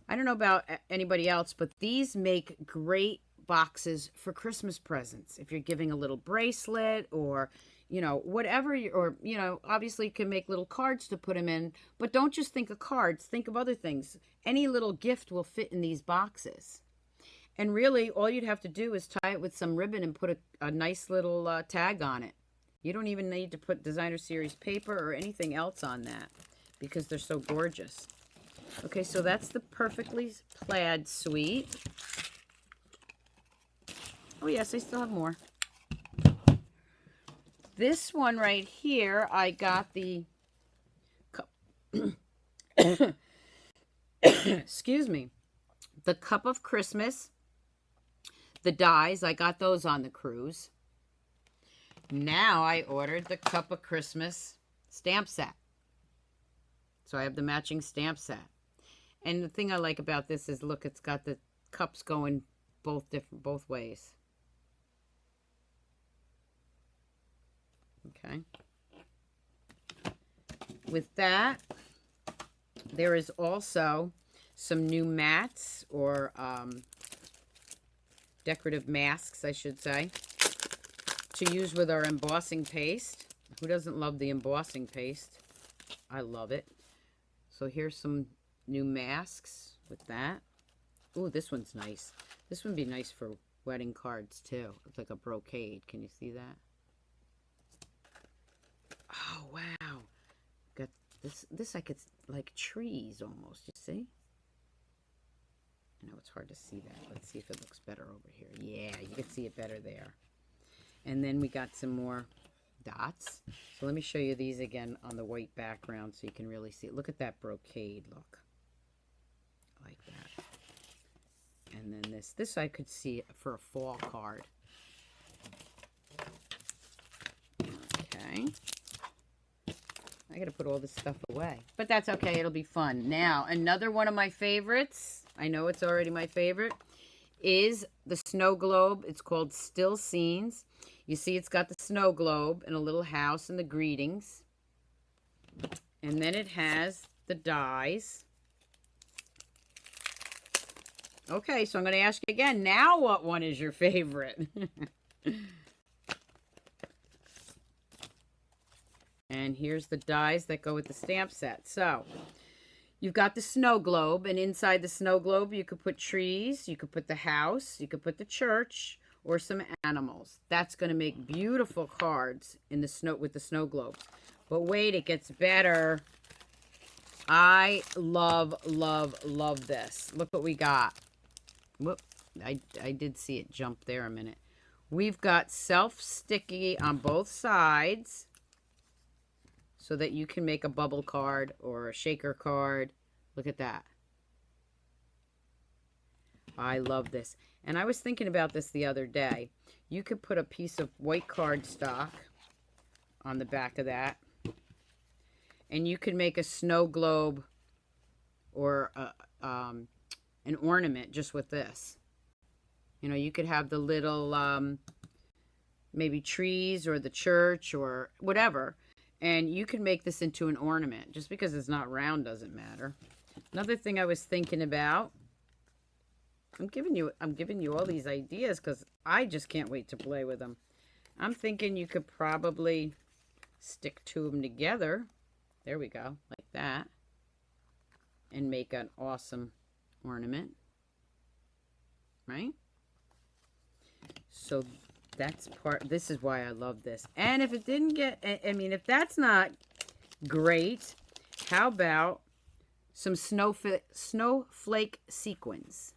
I don't know about anybody else, but these make great boxes for Christmas presents. If you're giving a little bracelet or, you know, whatever, or, you know, obviously you can make little cards to put them in, but don't just think of cards, think of other things. Any little gift will fit in these boxes. And really, all you'd have to do is tie it with some ribbon and put a nice little tag on it. You don't even need to put designer series paper or anything else on that because they're so gorgeous. Okay, so that's the Perfectly Plaid suite. Oh yes, I still have more. This one right here, I got the... Excuse me. The Cup of Christmas. The dies, I got those on the cruise. Now I ordered the Cup of Christmas stamp set. So I have the matching stamp set. And the thing I like about this is, look, it's got the cups going both ways. Okay. With that, there is also some new mats, or decorative masks, I should say, to use with our embossing paste. Who doesn't love the embossing paste? I love it. So here's some new masks with that. Ooh, this one's nice. This would be nice for wedding cards too. It's like a brocade. Can you see that? Oh, wow. Got this I could, like trees almost, you see? I know it's hard to see that. Let's see if it looks better over here. Yeah, you can see it better there. And then we got some more dots. So let me show you these again on the white background so you can really see it. Look at that brocade look. Like that. And then this I could see for a fall card. Okay. I gotta put all this stuff away. But that's okay, it'll be fun. Now, another one of my favorites, I know it's already my favorite, is the snow globe. It's called Still Scenes. You see it's got the snow globe and a little house and the greetings. And then it has the dies. Okay, so I'm going to ask you again, now what one is your favorite? And And here's the dies that go with the stamp set. So you've got the snow globe, and inside the snow globe you could put trees, you could put the house, you could put the church, or some animals. That's going to make beautiful cards in the snow with the snow globes. But wait, it gets better. I love, love, love this. Look what we got. Whoop, I did see it jump there a minute. We've got self-sticky on both sides so that you can make a bubble card or a shaker card. Look at that. I love this. And I was thinking about this the other day. You could put a piece of white cardstock on the back of that. And you could make a snow globe or an ornament just with this. You know, you could have the little maybe trees or the church or whatever. And you can make this into an ornament. Just because it's not round doesn't matter. Another thing I was thinking about, I'm giving you all these ideas because I just can't wait to play with them. I'm thinking you could probably stick two of them together. There we go, like that. And make an awesome ornament. Right? So that's this is why I love this. And if it didn't get, I mean, if that's not great, how about some snowflake sequins?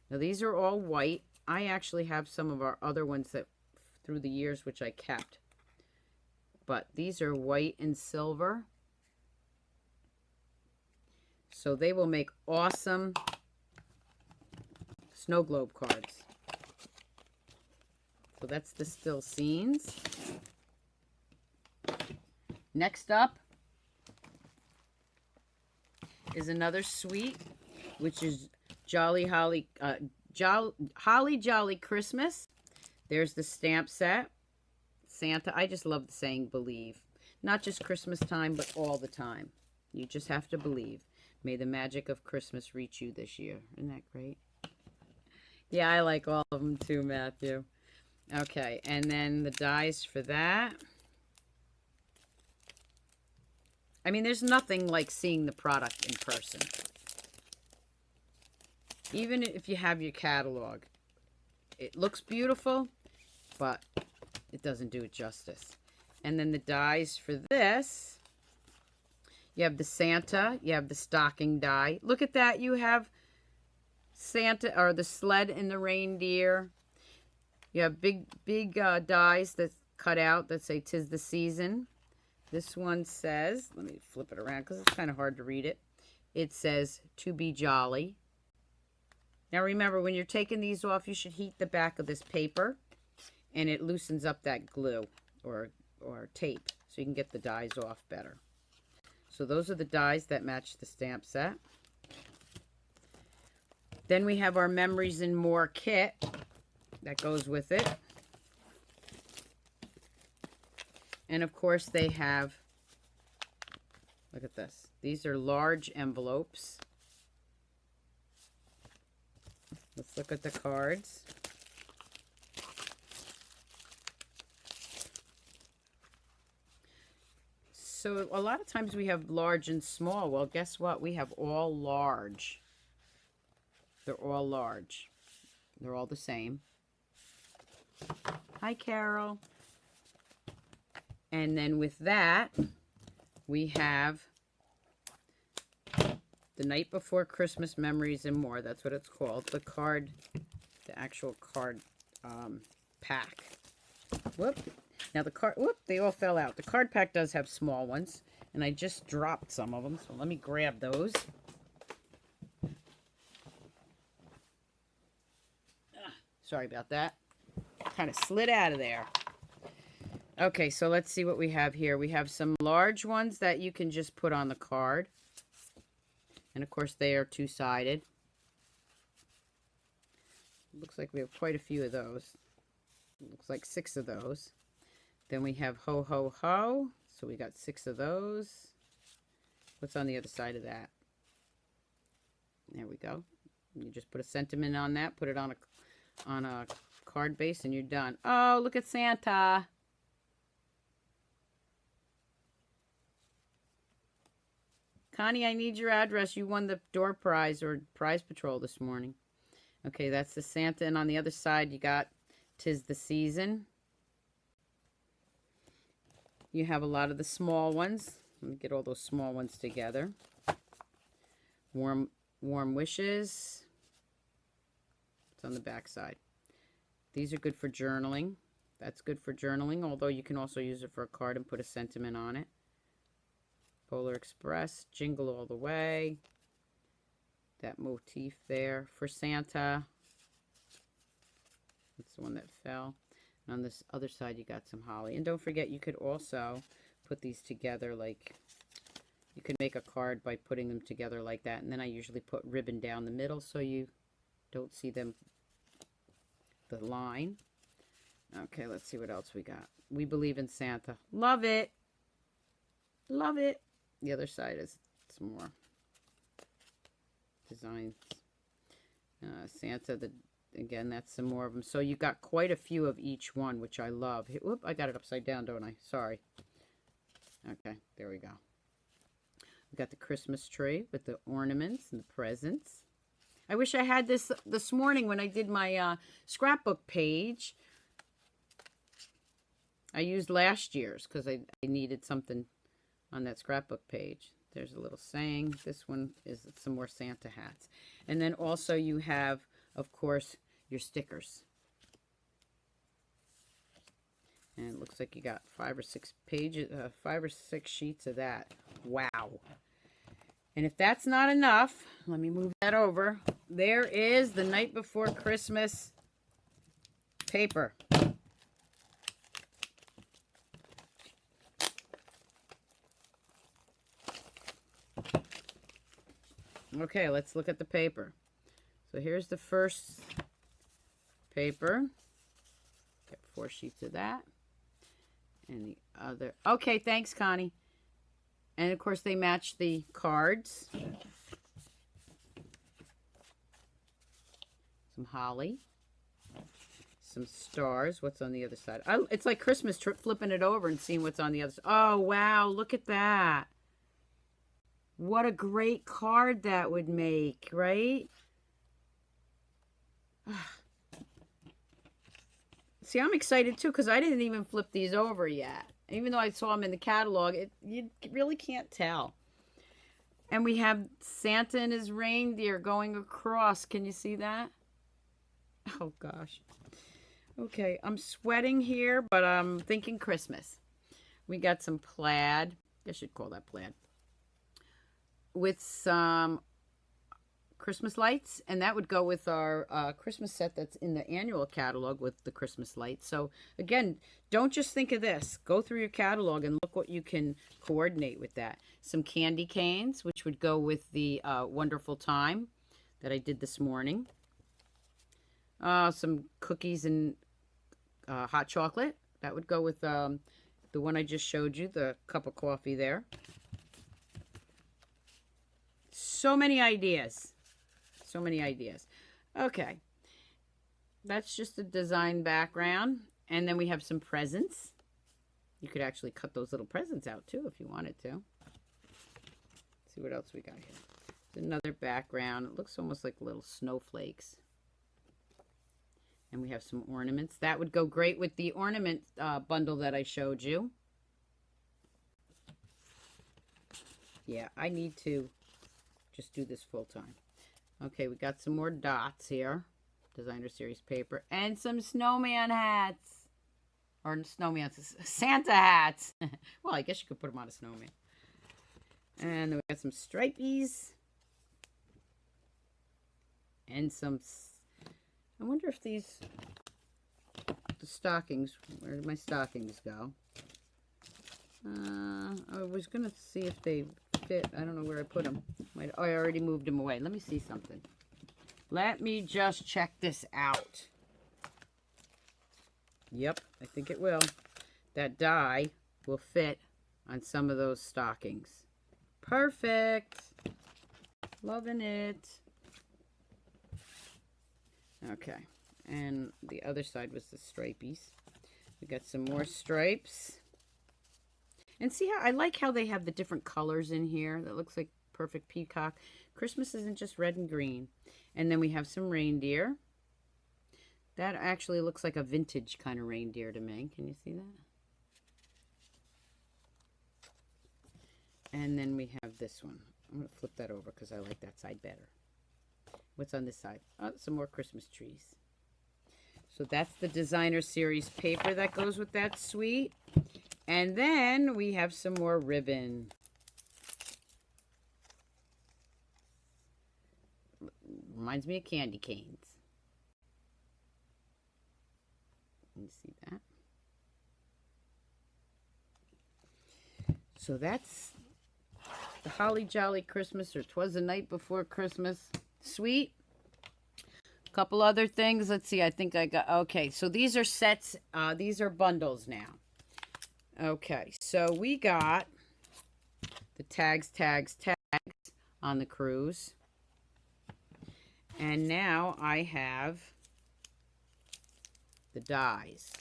Now these are all white. I actually have some of our other ones that through the years which I kept. But these are white and silver. So they will make awesome snow globe cards. So that's the still scenes. Next up is another suite, which is Holly Jolly Christmas. There's the stamp set. Santa. I just love the saying believe. Not just Christmas time, but all the time. You just have to believe. May the magic of Christmas reach you this year. Isn't that great? Yeah, I like all of them too, Matthew. Okay, and then the dies for that. I mean, there's nothing like seeing the product in person. Even if you have your catalog. It looks beautiful, but it doesn't do it justice. And then the dies for this. You have the Santa. You have the stocking die. Look at that. You have Santa, or the sled and the reindeer. You have big dies that cut out that say 'tis the season. This one says, let me flip it around because it's kind of hard to read it. It says to be jolly. Now remember, when you're taking these off, you should heat the back of this paper, and it loosens up that glue or tape so you can get the dies off better. So those are the dies that match the stamp set. Then we have our Memories and More kit that goes with it. And of course they have, look at this. These are large envelopes. Let's look at the cards. So a lot of times we have large and small. Well, guess what? We have all large. They're all large. They're all the same. Hi, Carol. And then with that, we have The Night Before Christmas Memories and More. That's what it's called. The card, the actual card pack. Whoop. Now the card, whoop, they all fell out. The card pack does have small ones, and I just dropped some of them, so let me grab those. Sorry about that. Kind of slid out of there. Okay, so let's see what we have here. We have some large ones that you can just put on the card. And of course they are two-sided. Looks like we have quite a few of those. Looks like 6 of those. Then we have Ho Ho Ho. So we got 6 of those. What's on the other side of that? There we go. You just put a sentiment on that. Put it on a card base and you're done. Oh, look at Santa. Connie, I need your address. You won the door prize or prize patrol this morning. Okay, that's the Santa. And on the other side, you got 'Tis the Season. You have a lot of the small ones. Let me get all those small ones together. Warm Wishes. It's on the back side. These are good for journaling. That's good for journaling, although you can also use it for a card and put a sentiment on it. Polar Express, Jingle All the Way. That motif there for Santa. That's the one that fell. And on this other side, you got some holly. And don't forget, you could also put these together like, you could make a card by putting them together like that. And then I usually put ribbon down the middle so you don't see them, the line. Okay, let's see what else we got. We Believe in Santa. Love it. Love it. The other side is some more designs. Santa, again, that's some more of them. So you got quite a few of each one, which I love. Whoop, I got it upside down, don't I? Sorry. Okay, there we go. We got the Christmas tree with the ornaments and the presents. I wish I had this morning when I did my scrapbook page. I used last year's because I needed something on that scrapbook page. There's a little saying. This one is some more Santa hats. And then also you have, of course, your stickers. And it looks like you got 5 or 6 pages, 5 or 6 sheets of that. Wow. And if that's not enough, let me move that over. There is the Night Before Christmas paper. Okay, let's look at the paper. So here's the first paper. Got 4 sheets of that. And the other. Okay, thanks, Connie. And of course, they match the cards. Some holly. Some stars. What's on the other side? It's like Christmas trip, flipping it over and seeing what's on the other side. Oh, wow, look at that. What a great card that would make, right? See, I'm excited too because I didn't even flip these over yet. Even though I saw them in the catalog, you really can't tell. And we have Santa and his reindeer going across. Can you see that? Oh, gosh. Okay, I'm sweating here, but I'm thinking Christmas. We got some plaid. I should call that plaid. With some Christmas lights, and that would go with our Christmas set that's in the annual catalog with the Christmas lights. So again, don't just think of this. Go through your catalog and look what you can coordinate with that. Some candy canes, which would go with the Wonderful Time that I did this morning. Some cookies and hot chocolate. That would go with the one I just showed you, the cup of coffee there. So many ideas. So many ideas. Okay. That's just a design background. And then we have some presents. You could actually cut those little presents out too if you wanted to. Let's see what else we got here. There's another background. It looks almost like little snowflakes. And we have some ornaments. That would go great with the ornament bundle that I showed you. Yeah, I need to just do this full time. Okay, we got some more dots here. Designer Series paper. And some snowman hats. Or snowman, Santa hats. Well, I guess you could put them on a snowman. And then we got some stripies. And some, I wonder if these, the stockings, where did my stockings go? I was going to see if they fit. I don't know where I put them. Oh, I already moved them away. Let me see something. Let me just check this out. Yep, I think it will. That die will fit on some of those stockings. Perfect. Loving it. Okay, and the other side was the stripies. We got some more stripes. And see how I like how they have the different colors in here. That looks like perfect peacock. Christmas isn't just red and green. And then we have some reindeer. That actually looks like a vintage kind of reindeer to me. Can you see that? And then we have this one. I'm going to flip that over because I like that side better. What's on this side? Oh, some more Christmas trees. So that's the designer series paper that goes with that suite. And then we have some more ribbon. Reminds me of candy canes. You see that? So that's the Holly Jolly Christmas, or 'Twas the Night Before Christmas suite. A couple other things. Let's see. I think I got... Okay, so these are sets. These are bundles now. Okay, so we got the tags on the cruise. And now I have the dies.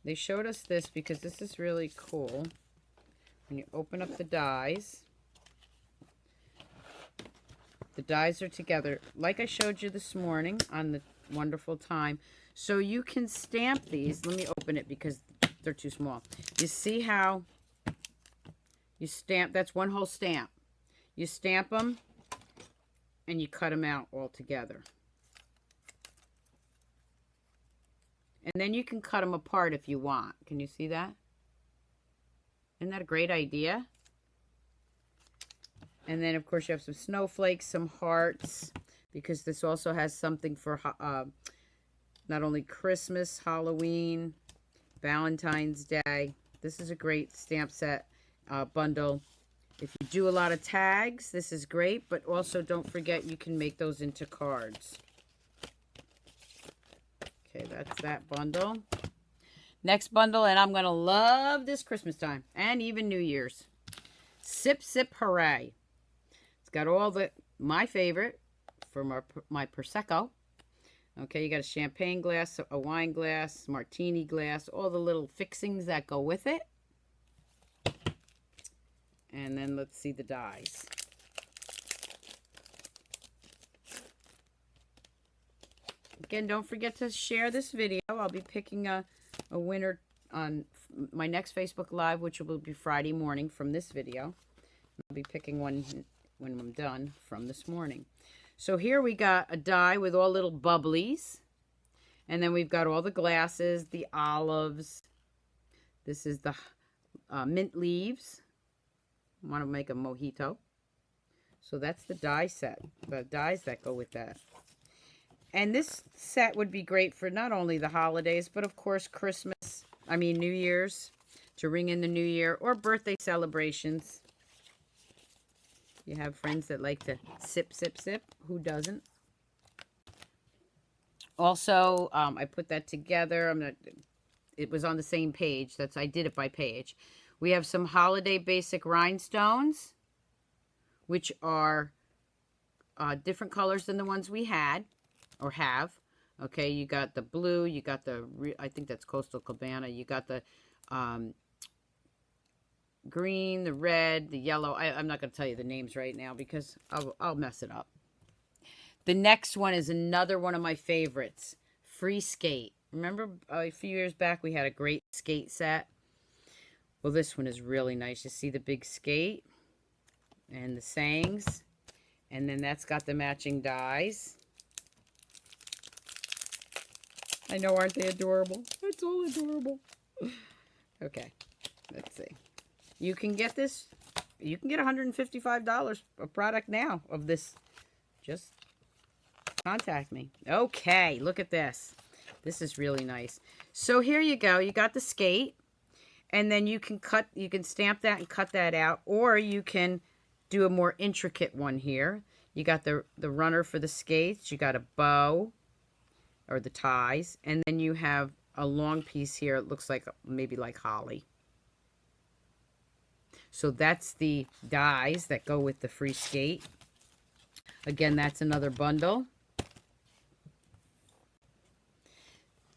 They showed us this because this is really cool. When you open up the dies are together, like I showed you this morning on the Wonderful Time. So you can stamp these. Let me open it because they're too small. You see how you stamp? That's one whole stamp. You stamp them and you cut them out all together. And then you can cut them apart if you want. Can you see that? Isn't that a great idea? And then, of course, you have some snowflakes, some hearts, because this also has something for not only Christmas, Halloween, Valentine's Day. This is a great stamp set bundle. If you do a lot of tags, this is great, but also don't forget you can make those into cards. Okay, that's that bundle. Next bundle, and I'm going to love this Christmas time and even New Year's. Sip, Sip, Hooray. It's got all my favorite for my Prosecco. Okay, you got a champagne glass, a wine glass, martini glass, all the little fixings that go with it. And then let's see the dies. Again, don't forget to share this video. I'll be picking a winner on my next Facebook Live, which will be Friday morning from this video. I'll be picking one when I'm done from this morning. So here we got a die with all little bubblies. And then we've got all the glasses, the olives. This is the mint leaves. I want to make a mojito. So that's the die set, the dies that go with that. And this set would be great for not only the holidays, but of course New Year's, to ring in the new year, or birthday celebrations. You have friends that like to sip, sip, sip. Who doesn't? Also, I put that together. It was on the same page. I did it by page. We have some holiday basic rhinestones, which are different colors than the ones we had or have. Okay, you got the blue, you got I think that's Coastal Cabana. You got the green, the red, the yellow. I'm not going to tell you the names right now because I'll mess it up. The next one is another one of my favorites, Free Skate. Remember a few years back we had a great skate set? Well, this one is really nice. You see the big skate and the sayings. And then that's got the matching dies. I know, aren't they adorable? It's all adorable. Okay, let's see. You can get this. You can get $155 a product now of this. Just contact me. Okay, look at this. This is really nice. So here you go. You got the skate. And then you can stamp that and cut that out. Or you can do a more intricate one here. You got the runner for the skates. You got a bow, or the ties. And then you have a long piece here. It looks like maybe like holly. So that's the dies that go with the free skate. Again, that's another bundle.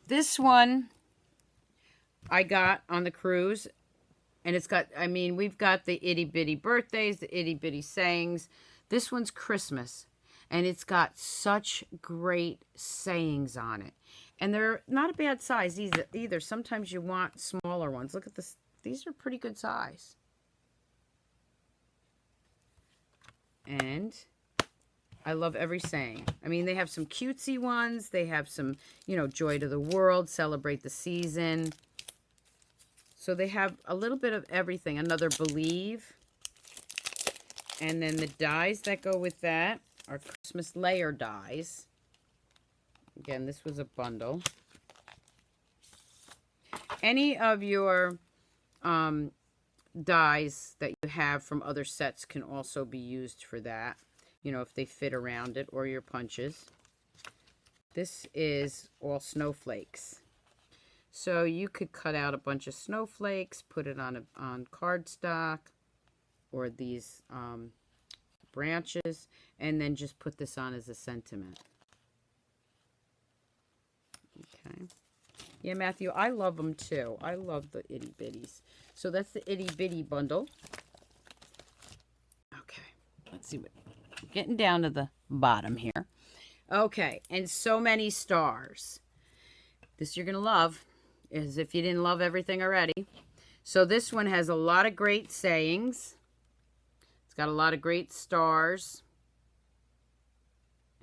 This one I got on the cruise. And it's got, I mean, we've got the itty bitty birthdays, the itty bitty sayings. This one's Christmas. And it's got such great sayings on it. And they're not a bad size either. Sometimes you want smaller ones. Look at this. These are pretty good size. And I love every saying. I mean, they have some cutesy ones. They have some, you know, joy to the world, celebrate the season. So they have a little bit of everything. Another believe. And then the dies that go with that are Christmas layer dies. Again, this was a bundle. Any of your dies that you have from other sets can also be used for that. You know, if they fit around it, or your punches. This is all snowflakes. So you could cut out a bunch of snowflakes, put it on cardstock, or these branches, and then just put this on as a sentiment. Okay. Yeah, Matthew, I love them too. I love the itty bitties. So that's the itty bitty bundle. Okay, let's see what. Getting down to the bottom here. Okay, and so many stars. This you're going to love, as if you didn't love everything already. So this one has a lot of great sayings. It's got a lot of great stars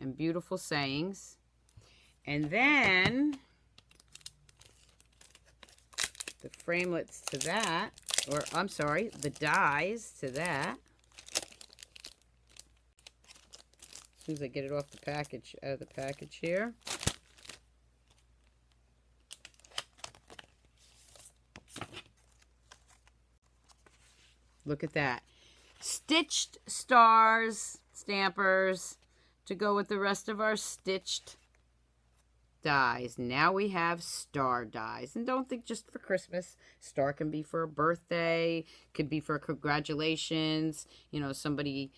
and beautiful sayings. And then the framelits to that, or I'm sorry, the dies to that. As soon as I get it off the package, out of the package here. Look at that. Stitched stars, stampers, to go with the rest of our stitched dies. Now we have star dies. And don't think just for Christmas. Star can be for a birthday, could be for congratulations. You know, somebody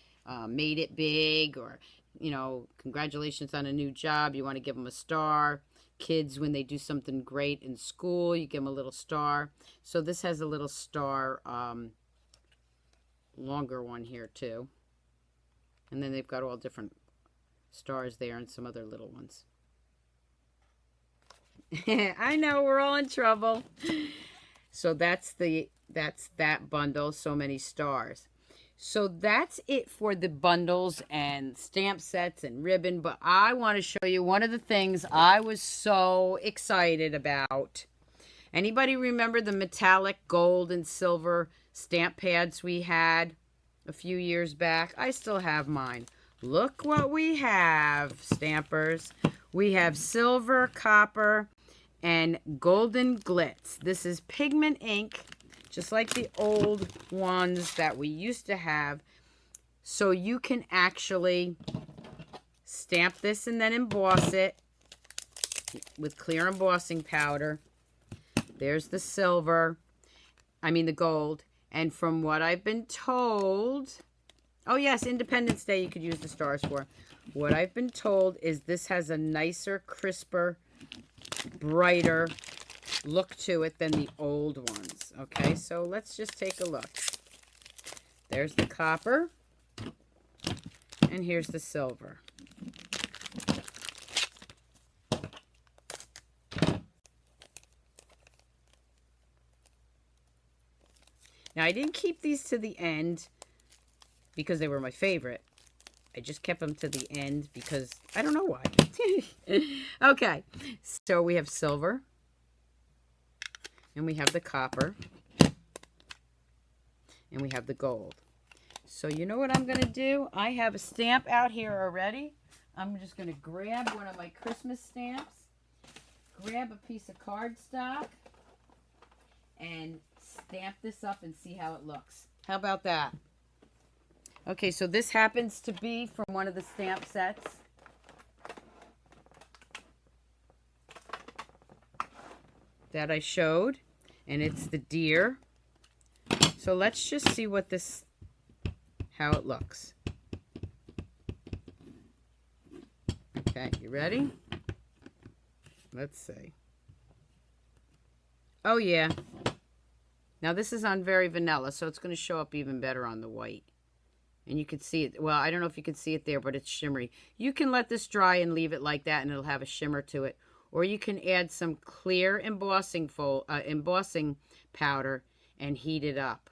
made it big, or, you know, congratulations on a new job. You want to give them a star. Kids, when they do something great in school, you give them a little star. So this has a little star, longer one here too. And then they've got all different stars there and some other little ones. I know, we're all in trouble. So that's that bundle, so many stars. So that's it for the bundles and stamp sets and ribbon. But I want to show you one of the things I was so excited about. Anybody remember the metallic gold and silver stamp pads we had a few years back? I still have mine. Look what we have, stampers. We have silver, copper, and golden glitz. This is pigment ink, just like the old ones that we used to have. So you can actually stamp this and then emboss it with clear embossing powder. There's the silver, the gold. And from what I've been told, oh yes, Independence Day you could use the stars for. What I've been told is this has a nicer, crisper, brighter look to it than the old ones. Okay, so let's just take a look. There's the copper, and here's the silver. Now, I didn't keep these to the end because they were my favorite. I just kept them to the end because I don't know why. Okay, so we have silver, and we have the copper, and we have the gold. So you know what I'm going to do? I have a stamp out here already. I'm just going to grab one of my Christmas stamps, grab a piece of cardstock, and stamp this up and see how it looks. How about that? Okay, so this happens to be from one of the stamp sets. That I showed, and it's the deer. So let's just see what this, how it looks. Okay, you ready? Let's see. Oh yeah. Now this is on very vanilla, so it's going to show up even better on the white. And you can see it. Well, I don't know if you can see it there, but it's shimmery. You can let this dry and leave it like that, and it'll have a shimmer to it. Or you can add some clear embossing powder and heat it up.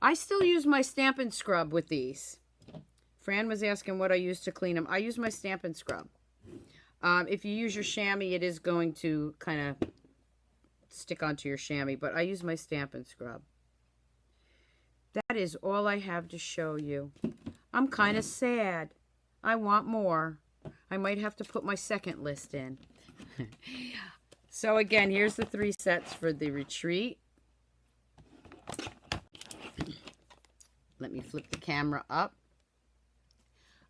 I still use my Stampin' Scrub with these. Fran was asking what I use to clean them. I use my Stampin' Scrub. If you use your chamois, it is going to kind of stick onto your chamois, but I use my Stampin' Scrub. That is all I have to show you. I'm kind of sad. I want more. I might have to put my second list in. So again, here's the 3 sets for the retreat. Let me flip the camera up.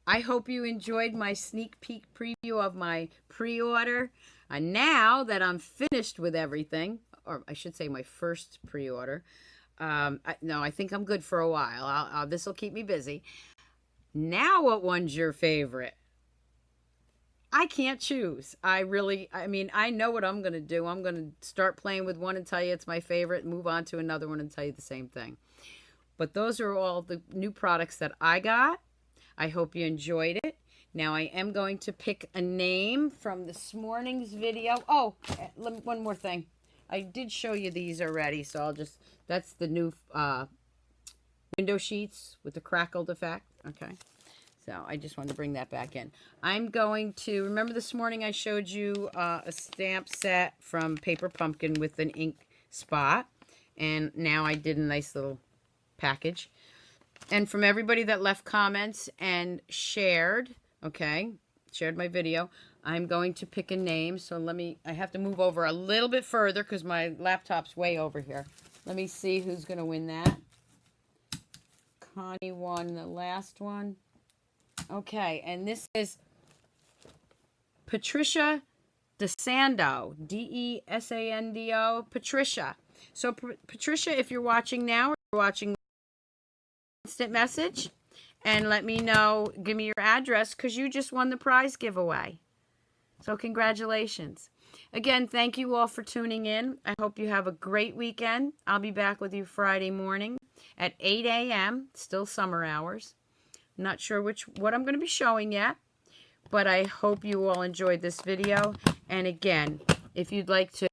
I hope you enjoyed my sneak peek preview of my pre-order. And now that I'm finished with everything, or I should say my first pre-order, no, I think I'm good for a while. This will keep me busy. Now what one's your favorite? I can't choose. I mean, I know what I'm going to do. I'm going to start playing with one and tell you it's my favorite, move on to another one and tell you the same thing. But those are all the new products that I got. I hope you enjoyed it. Now I am going to pick a name from this morning's video. Oh, one more thing. I did show you these already, so I'll just, that's the new window sheets with the crackled effect. Okay. So I just wanted to bring that back in. I'm going to, remember this morning I showed you a stamp set from Paper Pumpkin with an ink spot. And now I did a nice little package. And from everybody that left comments and shared, okay, shared my video, I'm going to pick a name. So I have to move over a little bit further because my laptop's way over here. Let me see who's going to win that. Connie won the last one. Okay, and this is Patricia DeSando, D-E-S-A-N-D-O, Patricia. So Patricia, if you're watching now or you're watching instant message, and let me know, give me your address, because you just won the prize giveaway. So congratulations. Again, thank you all for tuning in. I hope you have a great weekend. I'll be back with you Friday morning at 8 a.m., still summer hours. I'm not sure what I'm going to be showing yet, but I hope you all enjoyed this video. And again, if you'd like to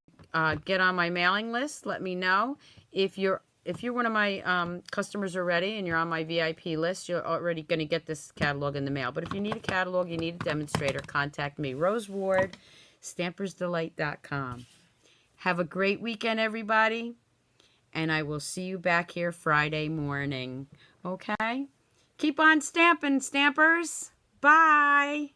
get on my mailing list, let me know. If you're one of my customers already and you're on my VIP list, you're already going to get this catalog in the mail. But if you need a catalog, you need a demonstrator, contact me, Rose Ward, Stampersdelight.com. Have a great weekend, everybody, and I will see you back here Friday morning. Okay? Keep on stamping, Stampers. Bye.